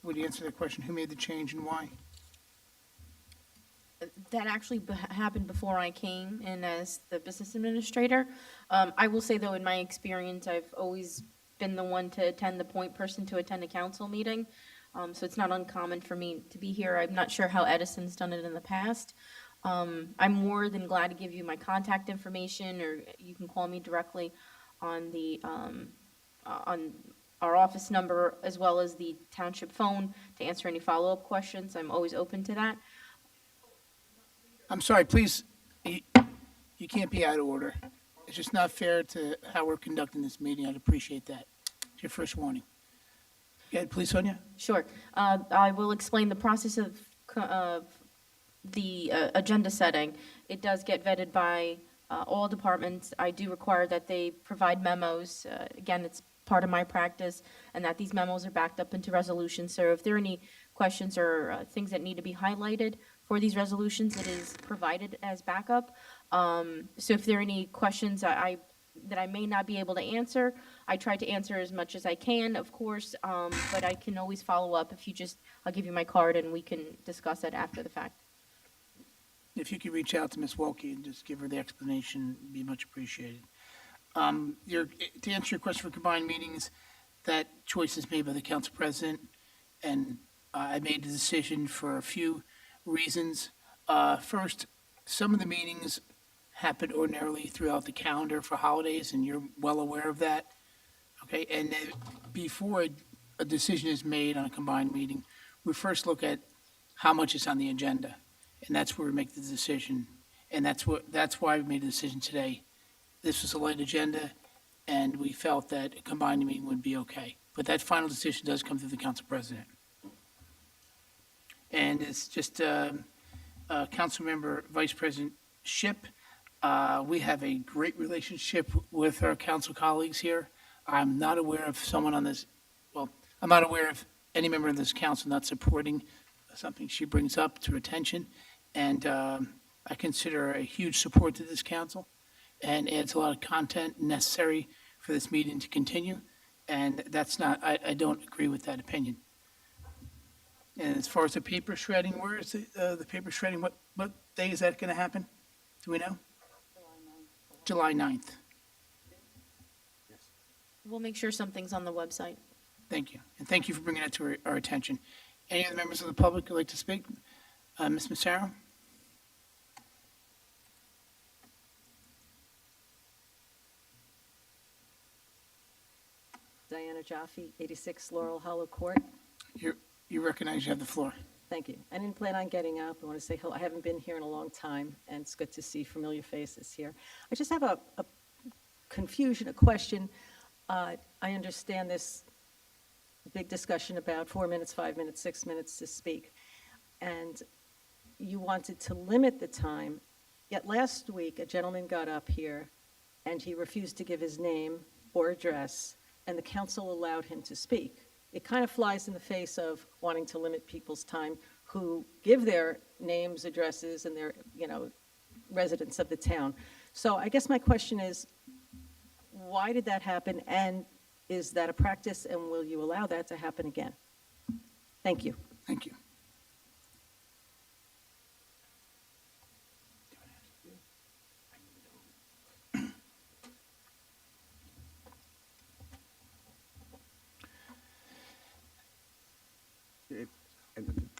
would you answer the question, who made the change and why? That actually happened before I came in as the business administrator. I will say, though, in my experience, I've always been the one to attend, the point person to attend a council meeting. So it's not uncommon for me to be here. I'm not sure how Edison's done it in the past. I'm more than glad to give you my contact information, or you can call me directly on the on our office number, as well as the township phone, to answer any follow-up questions. I'm always open to that. I'm sorry, please, you can't be out of order. It's just not fair to how we're conducting this meeting. I'd appreciate that. It's your first warning. Go ahead, please, Sonia. Sure. I will explain the process of the agenda setting. It does get vetted by all departments. I do require that they provide memos. Again, it's part of my practice, and that these memos are backed up into resolutions. So if there are any questions or things that need to be highlighted for these resolutions, it is provided as backup. So if there are any questions that I may not be able to answer, I try to answer as much as I can, of course, but I can always follow up if you just, I'll give you my card and we can discuss it after the fact. If you could reach out to Ms. Wolke and just give her the explanation, it'd be much appreciated. To answer your question for combined meetings, that choice is made by the council president, and I made the decision for a few reasons. First, some of the meetings happen ordinarily throughout the calendar for holidays, and you're well aware of that. Okay, and then before a decision is made on a combined meeting, we first look at how much is on the agenda, and that's where we make the decision. And that's why we made the decision today. This was a light agenda, and we felt that a combined meeting would be okay. But that final decision does come through the council president. And it's just Council Member Vice President Ship. We have a great relationship with our council colleagues here. I'm not aware of someone on this, well, I'm not aware of any member of this council not supporting something she brings up to attention. And I consider her a huge support to this council, and adds a lot of content necessary for this meeting to continue. And that's not, I don't agree with that opinion. And as far as the paper shredding, where is the paper shredding? What day is that going to happen? Do we know? July 9th. We'll make sure something's on the website. Thank you. And thank you for bringing that to our attention. Any other members of the public who'd like to speak? Ms. Massaro? Diana Jaffe, 86 Laurel Hollow Court. You recognize you have the floor. Thank you. I didn't plan on getting up. I want to say hello. I haven't been here in a long time, and it's good to see familiar faces here. I just have a confusion, a question. I understand this big discussion about 4 minutes, 5 minutes, 6 minutes to speak, and you wanted to limit the time. Yet last week, a gentleman got up here, and he refused to give his name or address, and the council allowed him to speak. It kind of flies in the face of wanting to limit people's time who give their names, addresses, and their, residents of the town. So I guess my question is, why did that happen? And is that a practice, and will you allow that to happen again? Thank you. Thank you.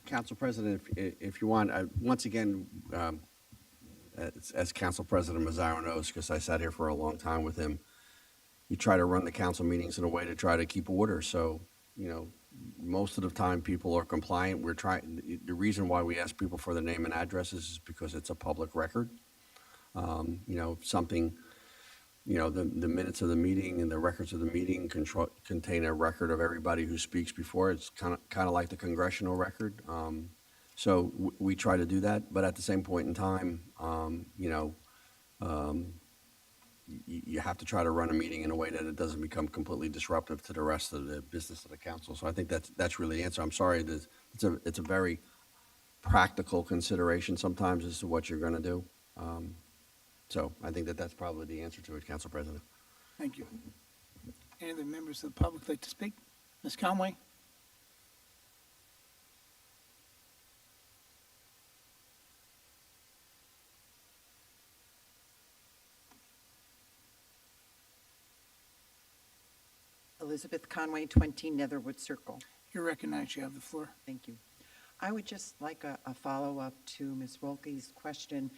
Council President, if you want, once again, as Council President Mazzaro knows, because I sat here for a long time with him, you try to run the council meetings in a way to try to keep order. So, most of the time people are compliant. The reason why we ask people for their name and addresses is because it's a public record. Something, the minutes of the meeting and the records of the meeting contain a record of everybody who speaks before. It's kind of like the congressional record. So we try to do that, but at the same point in time, you have to try to run a meeting in a way that it doesn't become completely disruptive to the rest of the business of the council. So I think that's really the answer. I'm sorry, it's a very practical consideration sometimes as to what you're going to do. So I think that's probably the answer to it, Council President. Thank you. Any other members of the public like to speak? Ms. Conway? Elizabeth Conway, 20 Netherwood Circle. You recognize you have the floor. Thank you. I would just like a follow-up to Ms. Wolke's question.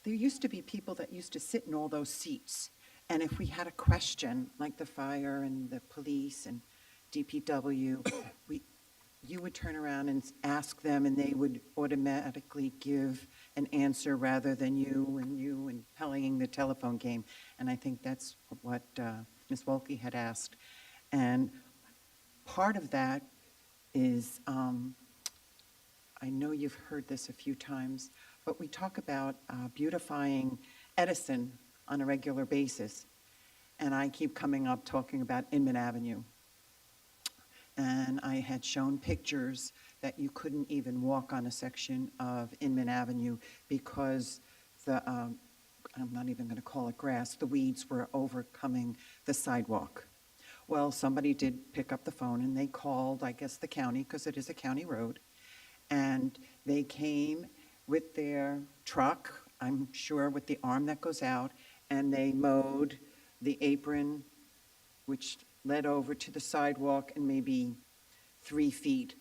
There used to be people that used to sit in all those seats, and if we had a question, like the fire and the police and DPW, you would turn around and ask them, and they would automatically give an answer rather than you and playing the telephone game. And I think that's what Ms. Wolke had asked. And part of that is, I know you've heard this a few times, but we talk about beautifying Edison on a regular basis. And I keep coming up talking about Inman Avenue. And I had shown pictures that you couldn't even walk on a section of Inman Avenue because I'm not even going to call it grass, the weeds were overcoming the sidewalk. Well, somebody did pick up the phone and they called, I guess, the county, because it is a county road. And they came with their truck, I'm sure with the arm that goes out, and they mowed the apron, which led over to the sidewalk and maybe 3 feet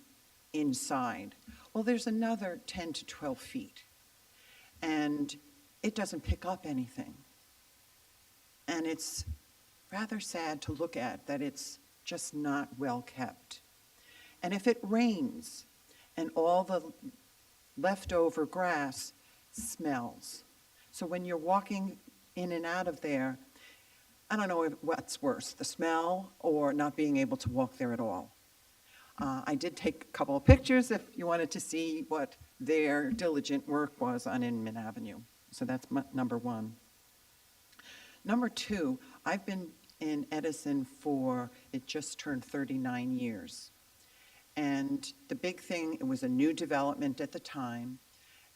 inside. Well, there's another 10 to 12 feet. And it doesn't pick up anything. And it's rather sad to look at that it's just not well kept. And if it rains and all the leftover grass smells, so when you're walking in and out of there, I don't know what's worse, the smell or not being able to walk there at all. I did take a couple of pictures if you wanted to see what their diligent work was on Inman Avenue. So that's number one. Number two, I've been in Edison it just turned 39 years. And the big thing, it was a new development at the time,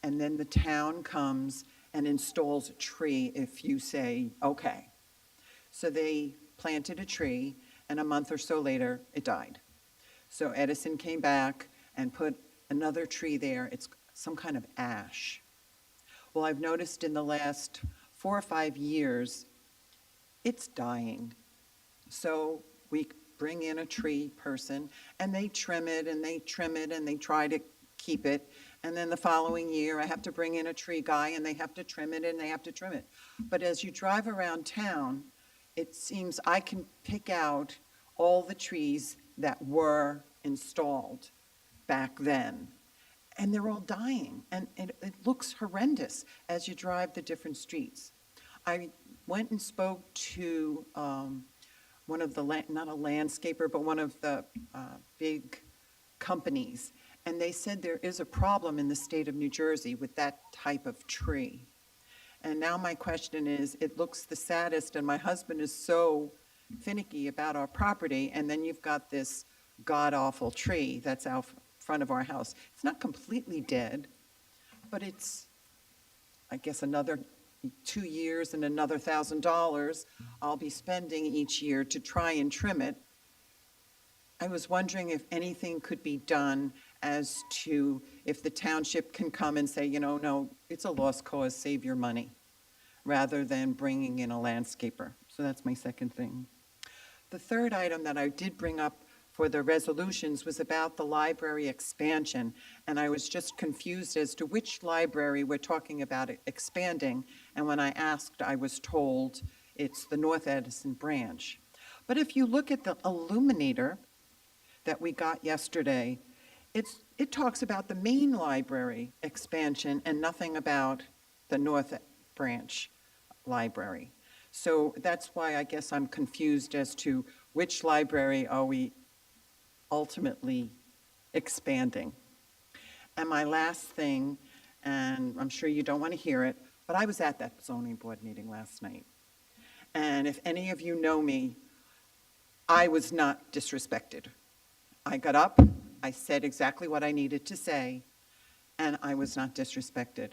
and then the town comes and installs a tree if you say, okay. So they planted a tree, and a month or so later, it died. So Edison came back and put another tree there. It's some kind of ash. Well, I've noticed in the last 4 or 5 years, it's dying. So we bring in a tree person, and they trim it, and they trim it, and they try to keep it. And then the following year, I have to bring in a tree guy, and they have to trim it, and they have to trim it. But as you drive around town, it seems I can pick out all the trees that were installed. back then. And they're all dying, and it looks horrendous as you drive the different streets. I went and spoke to one of the, not a landscaper, but one of the big companies, and they said there is a problem in the state of New Jersey with that type of tree. And now my question is, it looks the saddest, and my husband is so finicky about our property, and then you've got this god-awful tree that's out front of our house. It's not completely dead, but it's, I guess, another 2 years and another $1,000 I'll be spending each year to try and trim it. I was wondering if anything could be done as to if the township can come and say, no, it's a lost cause, save your money, rather than bringing in a landscaper. So that's my second thing. The third item that I did bring up for the resolutions was about the library expansion, and I was just confused as to which library we're talking about expanding, and when I asked, I was told it's the North Edison branch. But if you look at the illuminator that we got yesterday, it talks about the main library expansion and nothing about the North Branch Library. So that's why I guess I'm confused as to which library are we ultimately expanding. And my last thing, and I'm sure you don't want to hear it, but I was at that zoning board meeting last night. And if any of you know me, I was not disrespected. I got up, I said exactly what I needed to say, and I was not disrespected.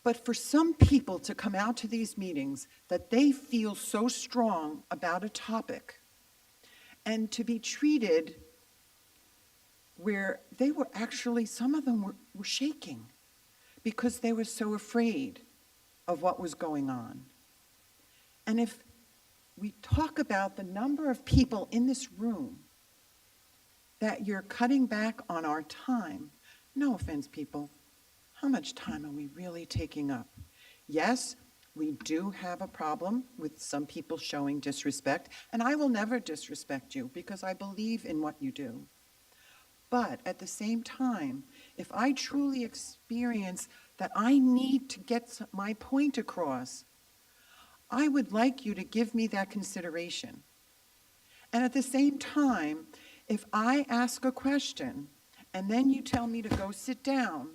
But for some people to come out to these meetings that they feel so strong about a topic and to be treated where they were actually, some of them were shaking because they were so afraid of what was going on. And if we talk about the number of people in this room that you're cutting back on our time, no offense, people, how much time are we really taking up? Yes, we do have a problem with some people showing disrespect, and I will never disrespect you because I believe in what you do. But at the same time, if I truly experience that I need to get my point across, I would like you to give me that consideration. And at the same time, if I ask a question and then you tell me to go sit down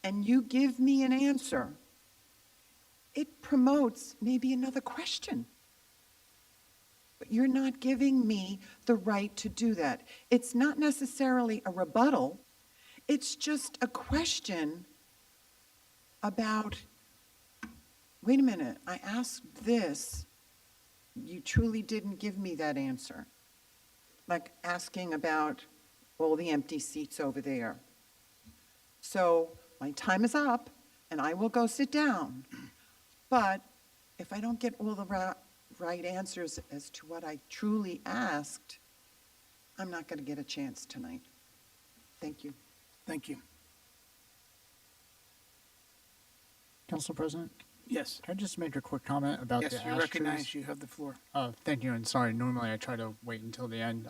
and you give me an answer, it promotes maybe another question. But you're not giving me the right to do that. It's not necessarily a rebuttal. It's just a question about, wait a minute, I asked this, you truly didn't give me that answer. Like asking about all the empty seats over there. So my time is up, and I will go sit down. But if I don't get all the right answers as to what I truly asked, I'm not going to get a chance tonight. Thank you. Thank you. Council President, Yes. can I just make a quick comment about the Yes, ash you trees? recognize you have the floor. Thank you, and sorry, normally I try to wait until the end.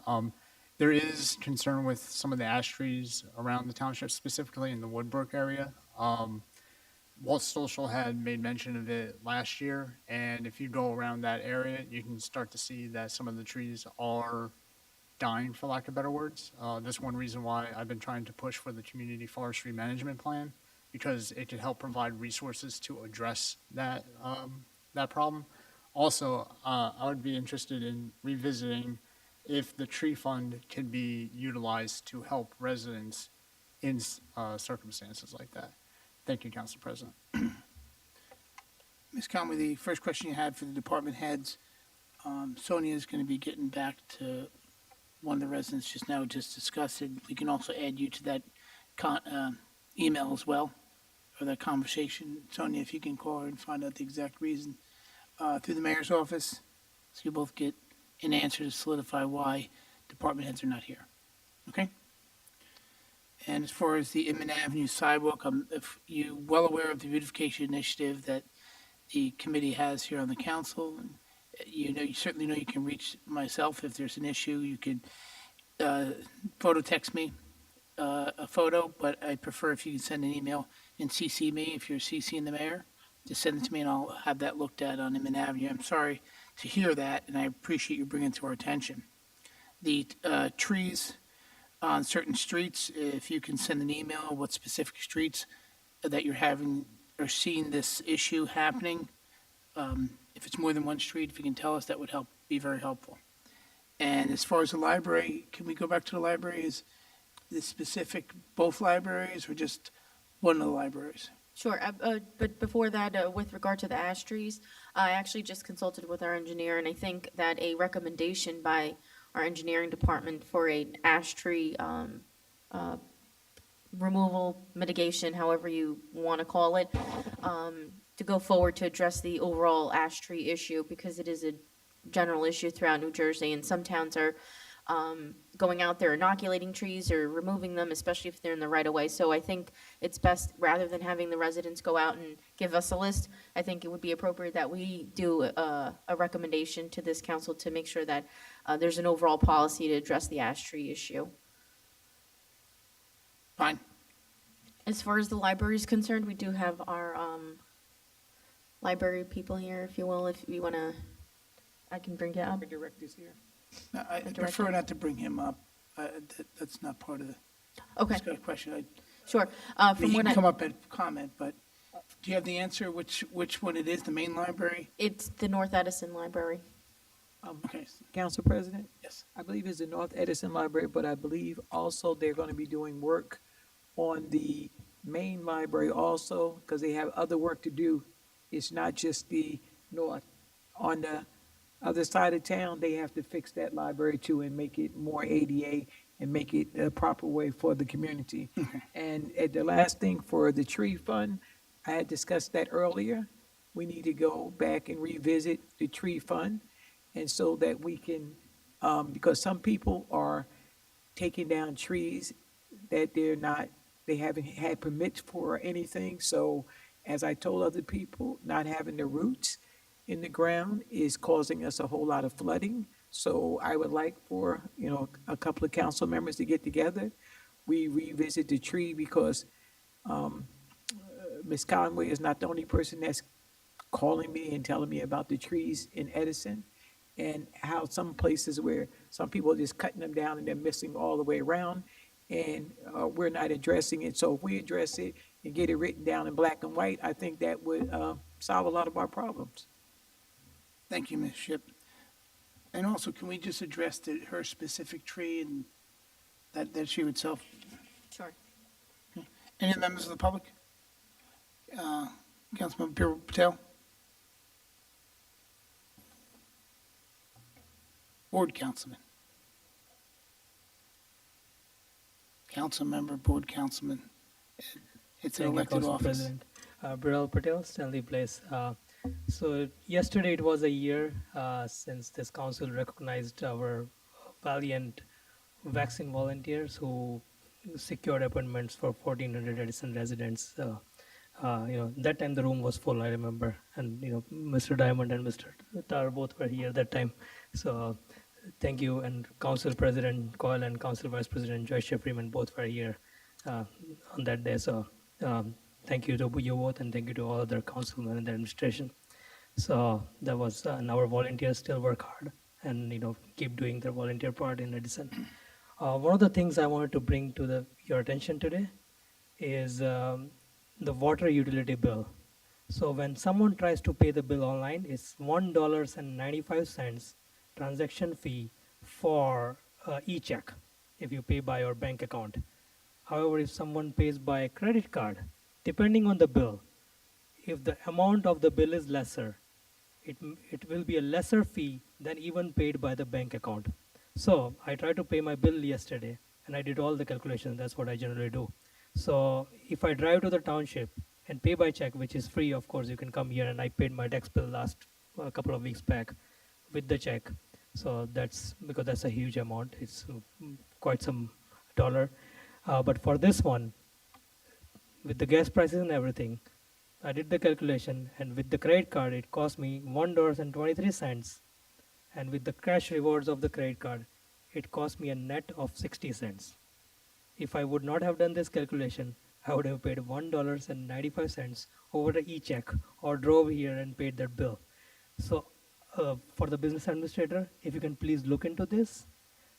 There is concern with some of the ash trees around the township, specifically in the Woodbrook area. Walt Stoschel had made mention of it last year, and if you go around that area, you can start to see that some of the trees are dying, for lack of better words. That's one reason why I've been trying to push for the community forestry management plan, because it could help provide resources to address that problem. Also, I would be interested in revisiting if the tree fund can be utilized to help residents in circumstances like that. Thank you, Council President. Ms. Conway, the first question you had for the department heads, Sonia is going to be getting back to one of the residents just now, just discussed it. We can also add you to that email as well, or that conversation. Sonia, if you can call her and find out the exact reason through the mayor's office, so you both get an answer to solidify why department heads are not here. Okay? And as far as the Inman Avenue sidewalk, if you're well aware of the beautification initiative that the committee has here on the council, and you certainly know you can reach myself if there's an issue. You could photo text me a photo, but I prefer if you can send an email and CC me, if you're CCing the mayor, just send it to me and I'll have that looked at on Inman Avenue. I'm sorry to hear that, and I appreciate you bringing it to our attention. The trees on certain streets, if you can send an email, what specific streets that you're having or seeing this issue happening. If it's more than one street, if you can tell us, that would be very helpful. And as far as the library, can we go back to the library? Is this specific both libraries or just one of the libraries? Sure, but before that, with regard to the ash trees, I actually just consulted with our engineer, and I think that a recommendation by our engineering department for a ash tree removal, mitigation, however you want to call it, to go forward to address the overall ash tree issue, because it is a general issue throughout New Jersey, and some towns are going out there inoculating trees or removing them, especially if they're in the right of way. So I think it's best, rather than having the residents go out and give us a list, I think it would be appropriate that we do a recommendation to this council to make sure that there's an overall policy to address the ash tree issue. Fine. As far as the library is concerned, we do have our library people here, if you will, if you want to, I can bring it up. Our director's here. No, I prefer not to bring him up. That's not part of the Okay, question. sure. He From what can I, come up and comment, but do you have the answer, which one it is, the main library? it's the North Edison Library. Okay, Council President? yes. I believe it's the North Edison Library, but I believe also they're going to be doing work on the main library also, because they have other work to do. It's not just the north. On the other side of town, they have to fix that library too and make it more ADA and make it a proper way for the community. And at the last thing for the tree fund, I had discussed that earlier. We need to go back and revisit the tree fund, and so that we can, because some people are taking down trees that they haven't had permits for or anything. So as I told other people, not having the roots in the ground is causing us a whole lot of flooding. So I would like for, a couple of council members to get together. We revisit the tree because Ms. Conway is not the only person that's calling me and telling me about the trees in Edison, and how some places where some people are just cutting them down and they're missing all the way around, and we're not addressing it. So if we address it and get it written down in black and white, I think that would solve a lot of our problems. Thank you, Ms. Ship. And also, can we just address her specific tree and that she would self? Sure. Any members of the public? Councilman Patel? Board councilman? Council member, board councilman. It's an Thank you, elected Council office. President. Biral Patel, Stanley Place. So yesterday it was a year since this council recognized our valiant vaccine volunteers who secured appointments for 1,400 Edison residents. That time the room was full, I remember, and Mr. Diamond and Mr. Tar both were here that time. So thank you, and Council President Coyle and Council Vice President Joyce Freeman both were here on that day. So thank you to you both, and thank you to all other councilmen and the administration. So that was, and our volunteers still work hard and keep doing their volunteer part in Edison. One of the things I wanted to bring to your attention today is the water utility bill. So when someone tries to pay the bill online, it's $1.95 transaction fee for e-check if you pay by your bank account. However, if someone pays by credit card, depending on the bill, if the amount of the bill is lesser, it will be a lesser fee than even paid by the bank account. So I tried to pay my bill yesterday, and I did all the calculations. That's what I generally do. So if I drive to the township and pay by check, which is free, of course, you can come here, and I paid my tax bill last a couple of weeks back with the check. So that's because that's a huge amount. It's quite some dollar. But for this one, with the gas prices and everything, I did the calculation, and with the credit card, it cost me $1.23. And with the cash rewards of the credit card, it cost me a net of 60 cents. If I would not have done this calculation, I would have paid $1.95 over the e-check or drove here and paid that bill. So for the business administrator, if you can please look into this,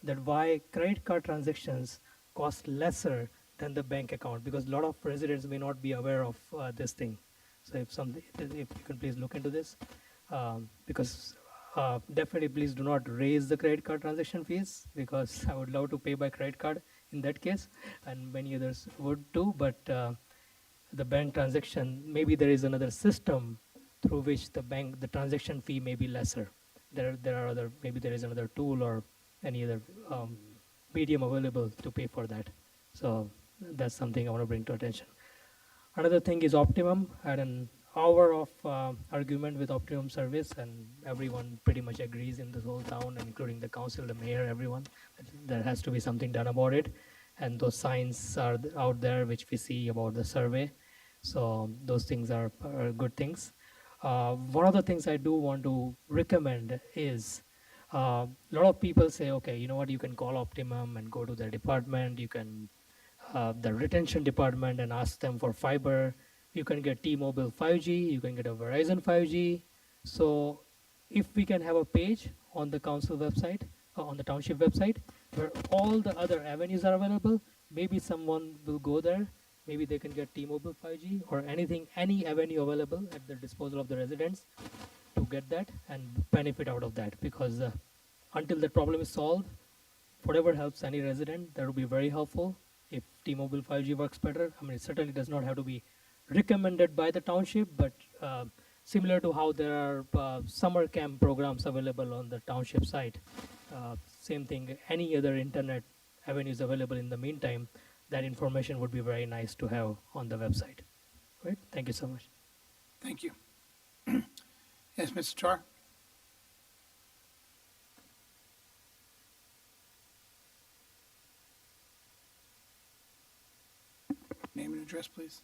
that why credit card transactions cost lesser than the bank account, because a lot of residents may not be aware of this thing. So if you can please look into this, because definitely please do not raise the credit card transaction fees, because I would love to pay by credit card in that case, and many others would too, but the bank transaction, maybe there is another system through which the transaction fee may be lesser. There are other, maybe there is another tool or any other medium available to pay for that. So that's something I want to bring to attention. Another thing is Optimum. I had an hour of argument with Optimum service, and everyone pretty much agrees in this whole town, including the council, the mayor, everyone. There has to be something done about it. And those signs are out there, which we see about the survey. So those things are good things. One of the things I do want to recommend is a lot of people say, okay, you know what, you can call Optimum and go to their department. You can the retention department and ask them for fiber. You can get T-Mobile 5G, you can get a Verizon 5G. So if we can have a page on the council website, on the township website, where all the other avenues are available, maybe someone will go there, maybe they can get T-Mobile 5G or anything, any avenue available at the disposal of the residents to get that and benefit out of that, because until the problem is solved, whatever helps any resident, that would be very helpful. If T-Mobile 5G works better, I mean, it certainly does not have to be recommended by the township, but similar to how there are summer camp programs available on the township site, same thing, any other internet avenues available in the meantime, that information would be very nice to have on the website. Right? Thank you so much. Thank you. Yes, Mr. Char? Name and address, please.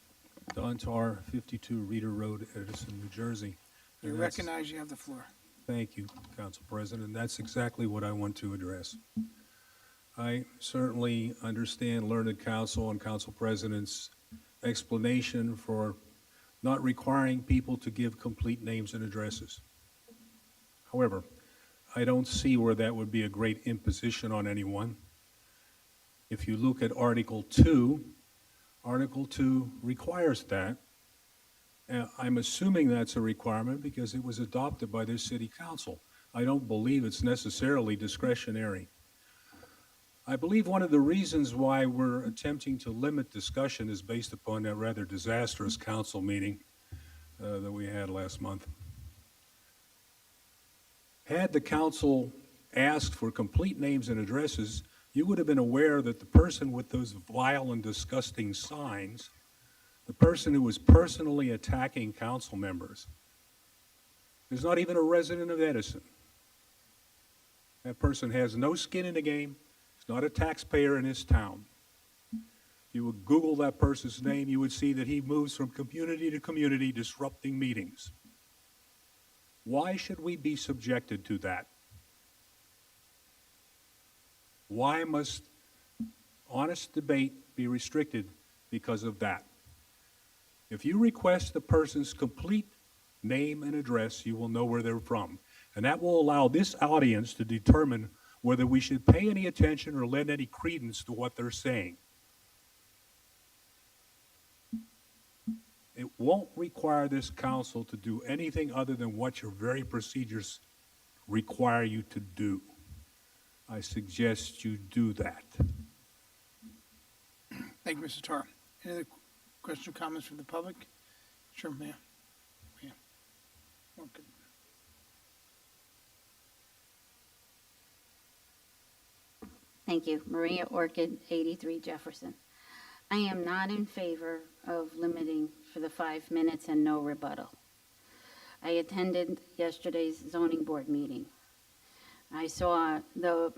Don Tar, 52 Reeder Road, Edison, New Jersey. You And that's- recognize you have the floor. Thank you, Council President. And that's exactly what I want to address. I certainly understand learned counsel and council president's explanation for not requiring people to give complete names and addresses. However, I don't see where that would be a great imposition on anyone. If you look at Article 2, Article 2 requires that. I'm assuming that's a requirement because it was adopted by this city council. I don't believe it's necessarily discretionary. I believe one of the reasons why we're attempting to limit discussion is based upon that rather disastrous council meeting that we had last month. Had the council asked for complete names and addresses, you would have been aware that the person with those vile and disgusting signs, the person who was personally attacking council members, is not even a resident of Edison. That person has no skin in the game. He's not a taxpayer in his town. If you would Google that person's name, you would see that he moves from community to community disrupting meetings. Why should we be subjected to that? Why must honest debate be restricted because of that? If you request the person's complete name and address, you will know where they're from. And that will allow this audience to determine whether we should pay any attention or lend any credence to what they're saying. It won't require this council to do anything other than what your very procedures require you to do. I suggest you do that. Thank you, Mr. Tar. Any other questions or comments from the public? Sure, ma'am. Ma'am. Okay. Thank you. Maria Orchid, 83 Jefferson. I am not in favor of limiting for the 5 minutes and no rebuttal. I attended yesterday's zoning board meeting. I saw the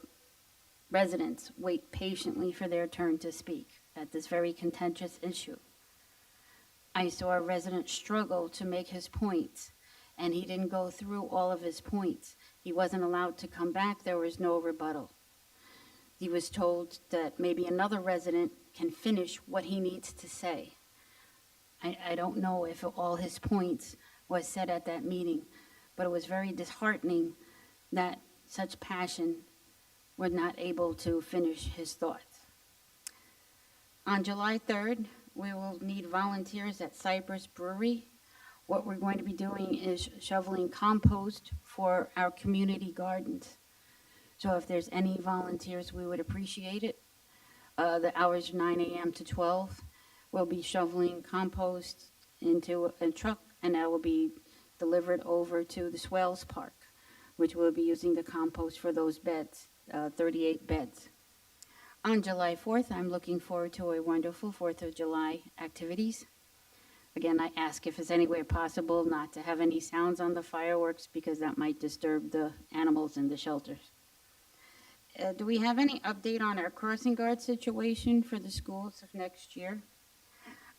residents wait patiently for their turn to speak at this very contentious issue. I saw a resident struggle to make his points, and he didn't go through all of his points. He wasn't allowed to come back. There was no rebuttal. he was told that maybe another resident can finish what he needs to say. I don't know if all his points was said at that meeting, but it was very disheartening that such passion was not able to finish his thoughts. On July 3rd, we will need volunteers at Cypress Brewery. What we're going to be doing is shoveling compost for our community gardens. So if there's any volunteers, we would appreciate it. The hours are 9 a.m. to 12. We'll be shoveling compost into a truck, and that will be delivered over to the Swales Park, which will be using the compost for those beds, 38 beds. On July 4th, I'm looking forward to a wonderful 4th of July activities. Again, I ask if it's anywhere possible not to have any sounds on the fireworks because that might disturb the animals in the shelters. Do we have any update on our crossing guard situation for the schools of next year?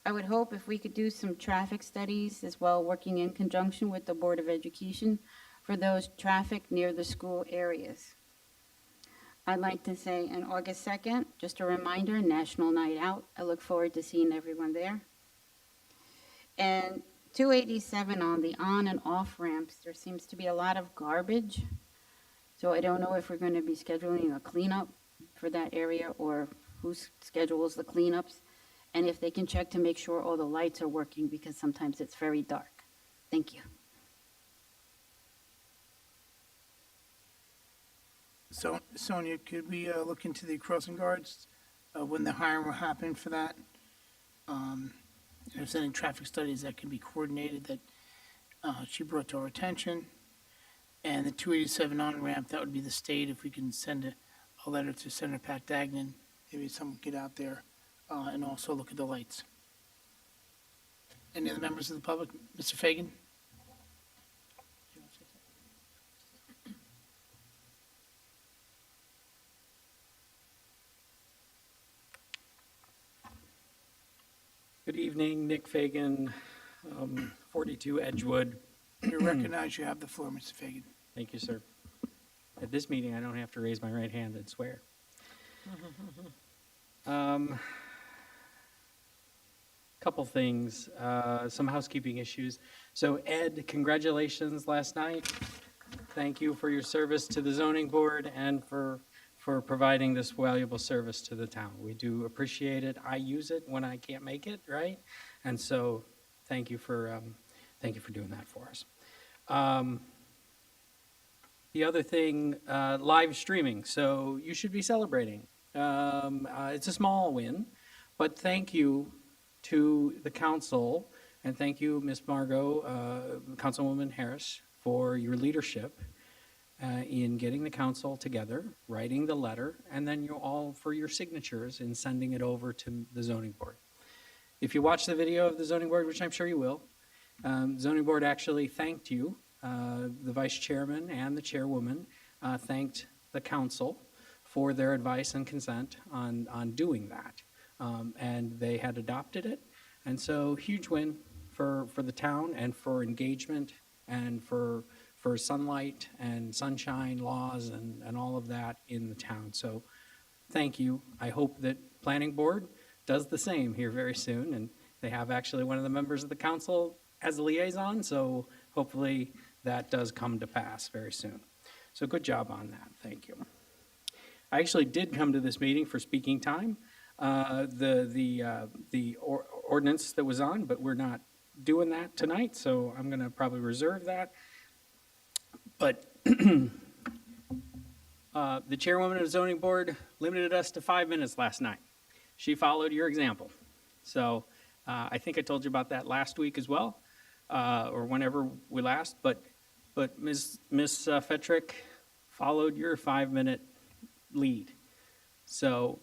I would hope if we could do some traffic studies as well, working in conjunction with the Board of Education for those traffic near the school areas. I'd like to say on August 2nd, just a reminder, National Night Out. I look forward to seeing everyone there. And 287 on the on and off ramps, there seems to be a lot of garbage. So I don't know if we're going to be scheduling a cleanup for that area or who schedules the cleanups. And if they can check to make sure all the lights are working because sometimes it's very dark. Thank you. So, Sonia, could we look into the crossing guards, when the hiring will happen for that? If there's any traffic studies that can be coordinated that she brought to our attention. And the 287 on-ramp, that would be the state, if we can send a letter to Senator Pat Dagnan, maybe someone get out there and also look at the lights. Any other members of the public? Mr. Fagan? Good evening, Nick Fagan, 42 Edgewood. You recognize you have the floor, Mr. Fagan. Thank you, sir. At this meeting, I don't have to raise my right hand and swear. Couple things, some housekeeping issues. So Ed, congratulations last night. Thank you for your service to the zoning board and for providing this valuable service to the town. We do appreciate it. I use it when I can't make it, right? And so thank you for doing that for us. The other thing, live streaming. So you should be celebrating. It's a small win, but thank you to the council, and thank you, Ms. Margot, Councilwoman Harris, for your leadership in getting the council together, writing the letter, and then you all for your signatures in sending it over to the zoning board. If you watch the video of the zoning board, which I'm sure you will, zoning board actually thanked you. The vice chairman and the chairwoman thanked the council for their advice and consent on doing that. And they had adopted it. And so huge win for the town and for engagement and for sunlight and sunshine laws and all of that in the town. So thank you. I hope that planning board does the same here very soon. And they have actually one of the members of the council as a liaison. So hopefully that does come to pass very soon. So good job on that. Thank you. I actually did come to this meeting for speaking time. The ordinance that was on, but we're not doing that tonight, so I'm going to probably reserve that. But the chairwoman of the zoning board limited us to 5 minutes last night. She followed your example. So I think I told you about that last week as well, or whenever we last. But Ms. Fetrick followed your 5-minute lead. So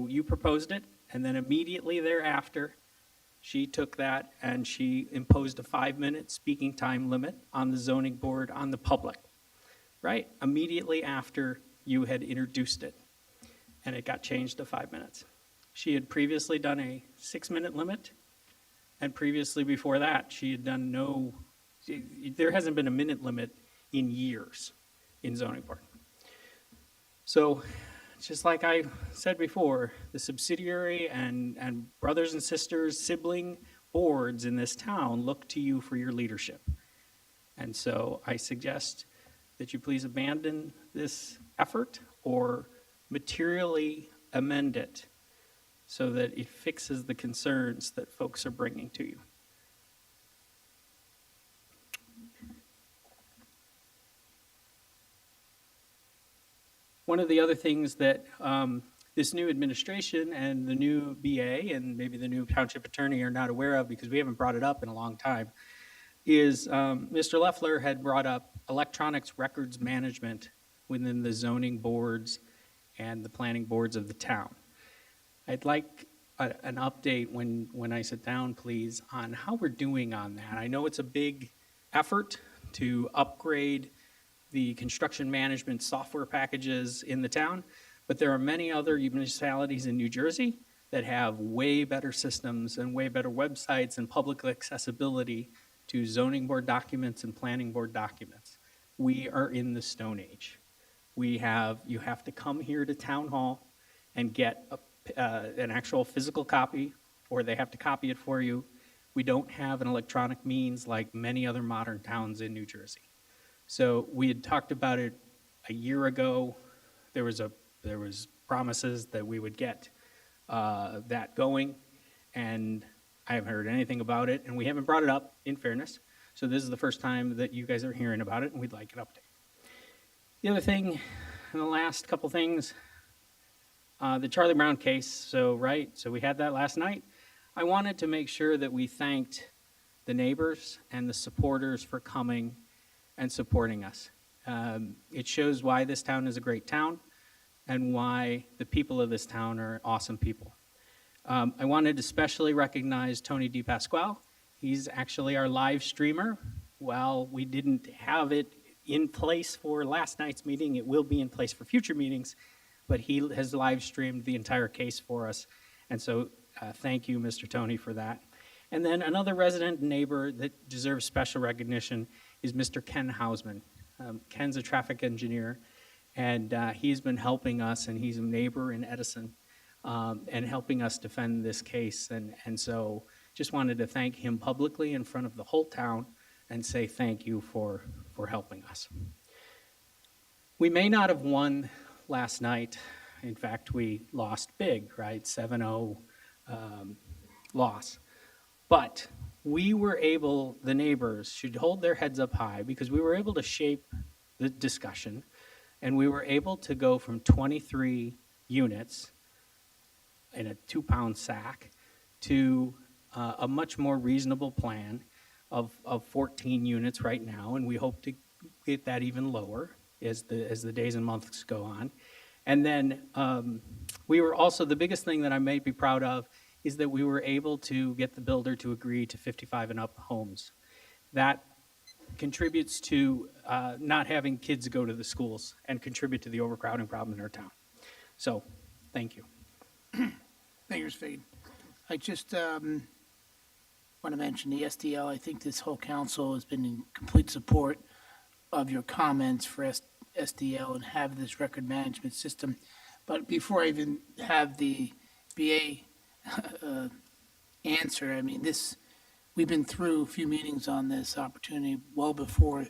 you proposed it, and then immediately thereafter, she took that and she imposed a 5-minute speaking time limit on the zoning board, on the public, right? Immediately after you had introduced it, and it got changed to 5 minutes. She had previously done a 6-minute limit, and previously before that, she had done there hasn't been a minute limit in years in zoning board. So just like I said before, the subsidiary and brothers and sisters, sibling boards in this town look to you for your leadership. And so I suggest that you please abandon this effort or materially amend it so that it fixes the concerns that folks are bringing to you. One of the other things that this new administration and the new BA and maybe the new township attorney are not aware of, because we haven't brought it up in a long time, is Mr. Leffler had brought up electronics records management within the zoning boards and the planning boards of the town. I'd like an update when I sit down, please, on how we're doing on that. I know it's a big effort to upgrade the construction management software packages in the town, but there are many other municipalities in New Jersey that have way better systems and way better websites and public accessibility to zoning board documents and planning board documents. We are in the Stone Age. You have to come here to town hall and get an actual physical copy, or they have to copy it for you. We don't have an electronic means like many other modern towns in New Jersey. So we had talked about it a year ago. There was promises that we would get that going, and I haven't heard anything about it, and we haven't brought it up, in fairness. So this is the first time that you guys are hearing about it, and we'd like an update. The other thing, and the last couple things, the Charlie Brown case. So we had that last night. I wanted to make sure that we thanked the neighbors and the supporters for coming and supporting us. It shows why this town is a great town and why the people of this town are awesome people. I wanted to especially recognize Tony DePasquale. He's actually our live streamer. While we didn't have it in place for last night's meeting, it will be in place for future meetings, but he has live streamed the entire case for us. And so thank you, Mr. Tony, for that. And then another resident neighbor that deserves special recognition is Mr. Ken Hausman. Ken's a traffic engineer, and he's been helping us, and he's a neighbor in Edison, and helping us defend this case. And so just wanted to thank him publicly in front of the whole town and say thank you for helping us. We may not have won last night. In fact, we lost big, right? 7-0 loss. But we were able, the neighbors should hold their heads up high, because we were able to shape the discussion, and we were able to go from 23 units in a 2-pound sack to a much more reasonable plan of 14 units right now, and we hope to get that even lower as the days and months go on. And then we were also, the biggest thing that I may be proud of is that we were able to get the builder to agree to 55 and up homes. That contributes to not having kids go to the schools and contribute to the overcrowding problem in our town. So, thank you. Thank you, Fade. I just want to mention the SDL. I think this whole council has been in complete support of your comments for SDL and have this record management system. But before I even have the BA answer, I mean, we've been through a few meetings on this opportunity well before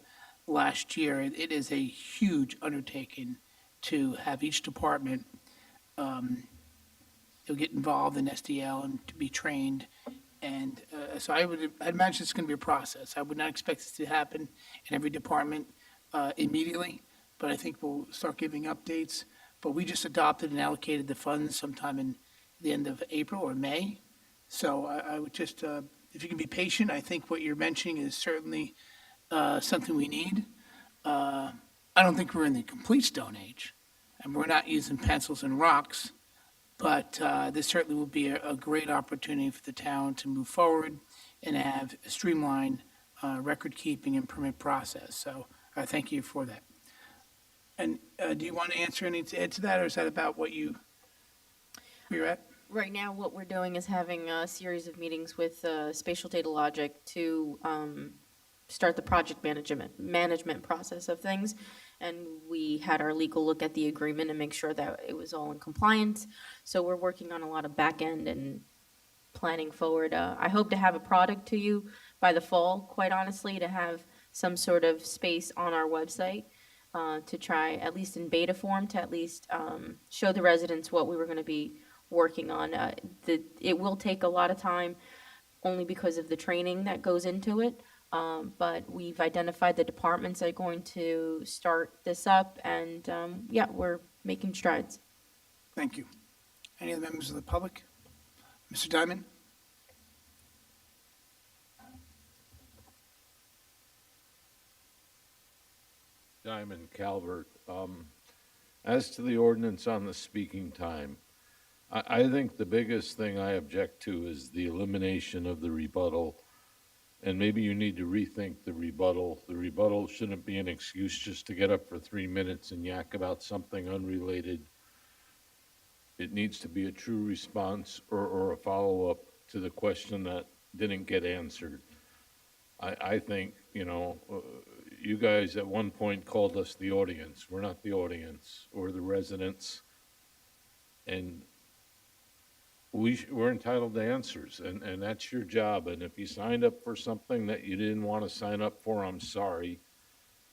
last year. It is a huge undertaking to have each department get involved in SDL and to be trained. And so I'd imagine it's going to be a process. I would not expect this to happen in every department immediately, but I think we'll start giving updates. But we just adopted and allocated the funds sometime in the end of April or May. So I would just, if you can be patient, I think what you're mentioning is certainly something we need. I don't think we're in the complete Stone Age, and we're not using pencils and rocks, but this certainly will be a great opportunity for the town to move forward and have a streamlined record keeping and permit process. So I thank you for that. And do you want to answer any add to that, or is that about where you're at? Right now, what we're doing is having a series of meetings with Spatial Data Logic to start the project management process of things. And we had our legal look at the agreement and make sure that it was all in compliance. So we're working on a lot of back end and planning forward. I hope to have a product to you by the fall, quite honestly, to have some sort of space on our website to try, at least in beta form, to at least show the residents what we were going to be working on. It will take a lot of time only because of the training that goes into it. But we've identified the departments that are going to start this up, and yeah, we're making strides. Thank you. Any other members of the public? Mr. Diamond? Diamond Calvert. As to the ordinance on the speaking time, I think the biggest thing I object to is the elimination of the rebuttal. And maybe you need to rethink the rebuttal. The rebuttal shouldn't be an excuse just to get up for 3 minutes and yak about something unrelated. It needs to be a true response or a follow-up to the question that didn't get answered. I think, you guys at one point called us the audience. We're not the audience. We're the residents. And we're entitled to answers, and that's your job. And if you signed up for something that you didn't want to sign up for, I'm sorry.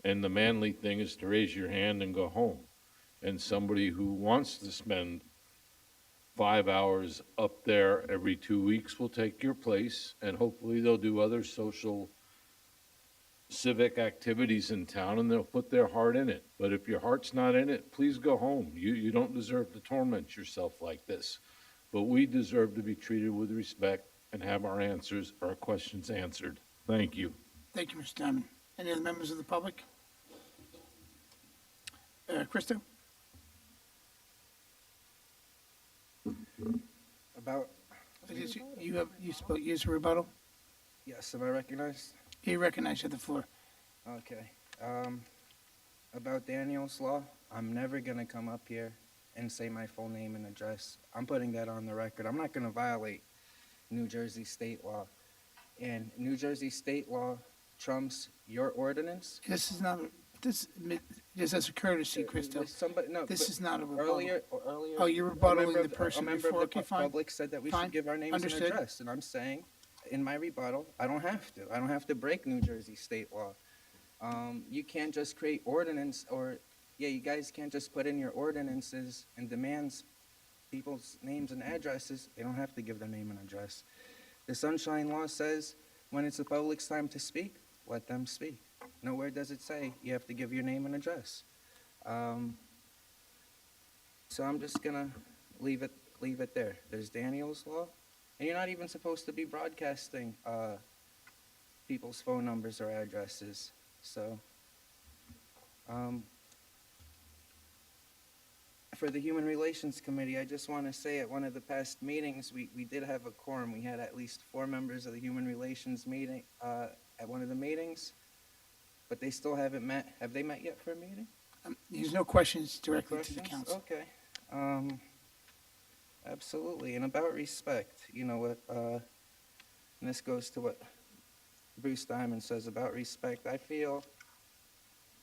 And the manly thing is to raise your hand and go home. And somebody who wants to spend 5 hours up there every 2 weeks will take your place, and hopefully they'll do other social civic activities in town, and they'll put their heart in it. But if your heart's not in it, please go home. You don't deserve to torment yourself like this. But we deserve to be treated with respect and have our questions answered. Thank you. Thank you, Mr. Diamond. Any other members of the public? Christo? About, You spoke, use a rebuttal? yes, am I recognized? You recognize you have the floor. Okay. About Daniel's Law, I'm never going to come up here and say my full name and address. I'm putting that on the record. I'm not going to violate New Jersey state law. And New Jersey state law trumps your ordinance. This is not, just as a courtesy, Christo. This is not a rebuttal. Earlier, Oh, you're rebuttaling the person before? Okay, fine. Public said that we Fine. should give our names Understood. and address. And I'm saying, in my rebuttal, I don't have to. I don't have to break New Jersey state law. You can't just create ordinance you guys can't just put in your ordinances and demands people's names and addresses. They don't have to give their name and address. The Sunshine Law says when it's the public's time to speak, let them speak. Nowhere does it say you have to give your name and address. So I'm just gonna leave it there. There's Daniel's Law, and you're not even supposed to be broadcasting people's phone numbers or addresses. So, for the Human Relations Committee, I just want to say at one of the past meetings, we did have a quorum. We had at least 4 members of the Human Relations meeting at one of the meetings, but they still haven't met. Have they met yet for a meeting? There's no questions directly to the council. Okay. Absolutely. And about respect, what, and this goes to what Bruce Diamond says about respect. I feel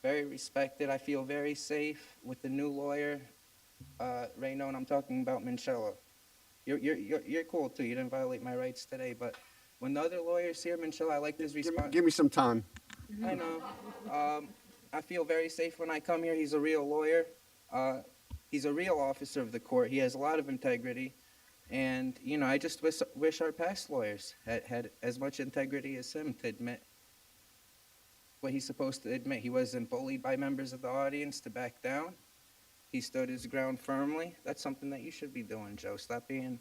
very respected. I feel very safe with the new lawyer, Reno, and I'm talking about Minchella. You're cool too. You didn't violate my rights today, but when the other lawyer's here, Minchella, I like his response. Give me some time. I know. I feel very safe when I come here. He's a real lawyer. He's a real officer of the court. He has a lot of integrity. And, I just wish our past lawyers had as much integrity as him to admit what he's supposed to admit. He wasn't bullied by members of the audience to back down. He stood his ground firmly. That's something that you should be doing, Joe. Stop being,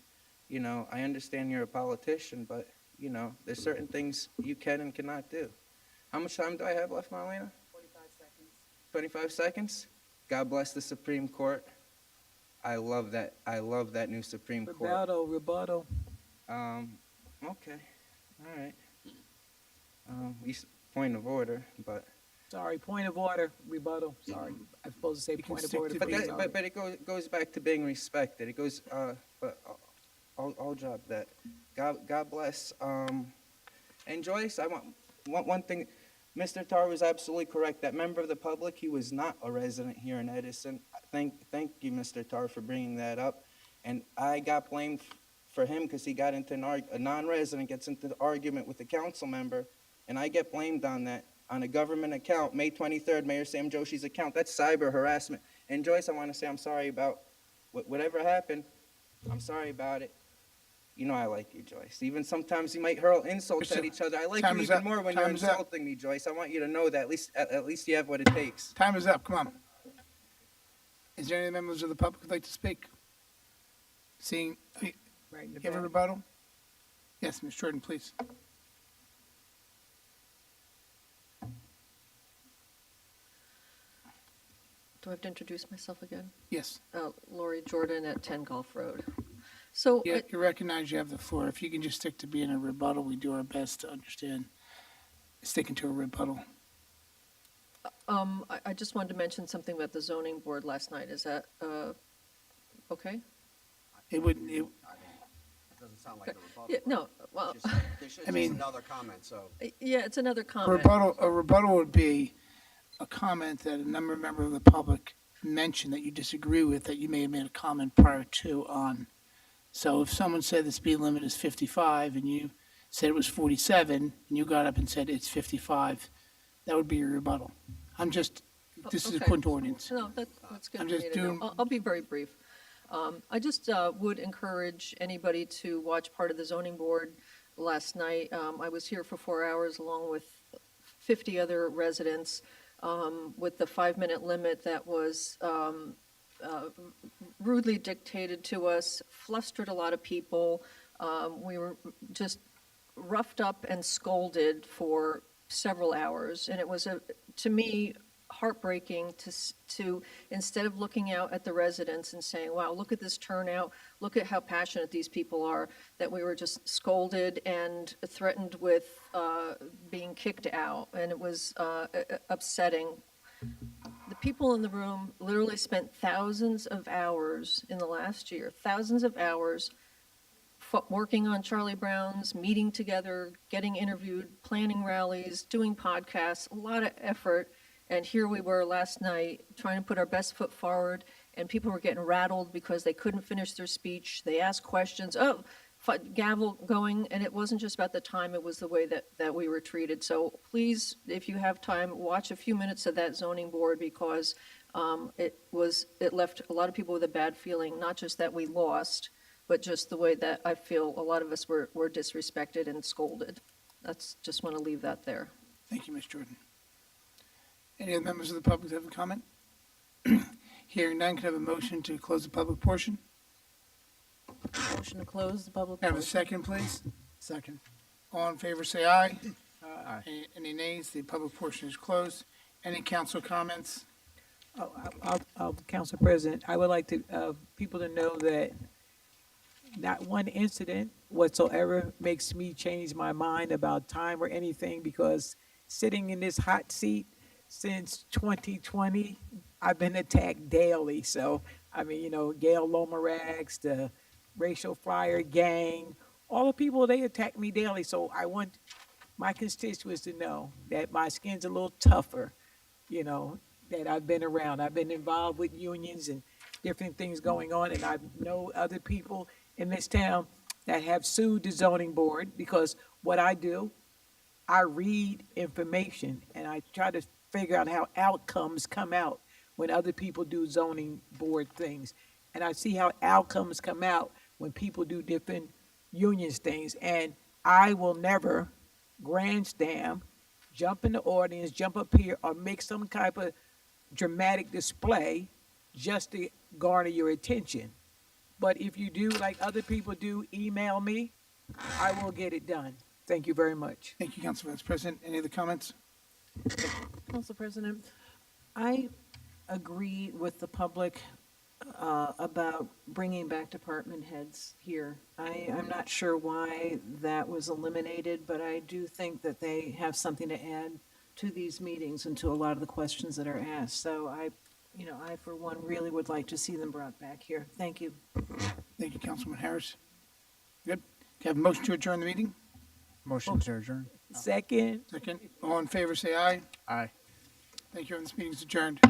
I understand you're a politician, but, there's certain things you can and cannot do. How much time do I have left, Marlena? 45 seconds. 25 seconds? God bless the Supreme Court. I love that. I love that new Supreme Court. Rebuttal. Okay. All right. Point of order, but. Sorry, point of order, rebuttal. Sorry, I'm supposed to say point of order. But it goes back to being respected. It goes, but I'll drop that. God bless. And Joyce, I want one thing. Mr. Tar was absolutely correct. That member of the public, he was not a resident here in Edison. Thank you, Mr. Tar, for bringing that up. And I got blamed for him because he got into a non-resident gets into the argument with a council member, and I get blamed on that, on a government account, May 23rd, Mayor Sam Joshi's account. That's cyber harassment. And Joyce, I want to say I'm sorry about whatever happened. I'm sorry about it. You know I like you, Joyce. Even sometimes you might hurl insults at each other. I like Time you is even up. more when you're Time is up. insulting me, Joyce. I want you to know that at least you have what it takes. Time is up, come on. Is there any members of the public who'd like to speak? Seeing, Right in the you have a back. rebuttal? Yes, Ms. Jordan, please. Do I have to introduce myself again? Yes. Lori Jordan at 10 Gulf Road. So, Yeah, you recognize you have the floor. If you can just stick to being a rebuttal, we do our best to understand sticking to a rebuttal. I just wanted to mention something about the zoning board last night. Is that, okay? It wouldn't, it, It doesn't sound like a rebuttal. Yeah, no, well, It's I mean- just another comment, so. yeah, it's another a comment. rebuttal would be a comment that a member of the public mentioned that you disagree with, that you may have made a comment prior to on. So if someone said the speed limit is 55 and you said it was 47 and you got up and said it's 55, that would be your rebuttal. This is Okay. according to ordinance. No, that's good I'm for me just to know. doing- I'll be very brief. I just would encourage anybody to watch part of the zoning board last night. I was here for 4 hours along with 50 other residents with the 5-minute limit that was rudely dictated to us, flustered a lot of people. We were just roughed up and scolded for several hours, and it was, to me, heartbreaking to instead of looking out at the residents and saying, wow, look at this turnout, look at how passionate these people are, that we were just scolded and threatened with being kicked out, and it was upsetting. The people in the room literally spent thousands of hours in the last year, thousands of hours working on Charlie Brown's, meeting together, getting interviewed, planning rallies, doing podcasts, a lot of effort. And here we were last night trying to put our best foot forward, and people were getting rattled because they couldn't finish their speech. They asked questions, gavel going, and it wasn't just about the time, it was the way that we were treated. So please, if you have time, watch a few minutes of that zoning board, because it left a lot of people with a bad feeling, not just that we lost, but just the way that I feel a lot of us were disrespected and scolded. Just want to leave that there. Thank you, Ms. Jordan. Any other members of the public that have a comment? Hearing none, can I have a motion to close the public portion? Motion to close the public Can I have a portion. second, please? Second. All in favor, say aye. Aye. Any nays? The public portion is closed. Any council comments? Council President, I would like to, people to know that not one incident whatsoever makes me change my mind about time or anything, because sitting in this hot seat since 2020, I've been attacked daily. So, I mean, Gail Lomarax, the Racial Flyer Gang, all the people, they attack me daily. So I want my constituents to know that my skin's a little tougher, that I've been around. I've been involved with unions and different things going on, and I know other people in this town that have sued the zoning board, because what I do, I read information and I try to figure out how outcomes come out when other people do zoning board things. And I see how outcomes come out when people do different unions things. And I will never grandstand, jump in the audience, jump up here, or make some type of dramatic display just to garner your attention. But if you do, like other people do, email me, I will get it done. Thank you very much. Thank you, Council Vice President. Any other comments? Council President, I agree with the public about bringing back department heads here. I'm not sure why that was eliminated, but I do think that they have something to add to these meetings and to a lot of the questions that are asked. So I for one really would like to see them brought back here. Thank you. Thank you, Councilman Harris. Good. Can I have a motion to adjourn the meeting? Motion to adjourn. Second. Second. All in favor, say aye. Aye. Thank you, and this meeting's adjourned.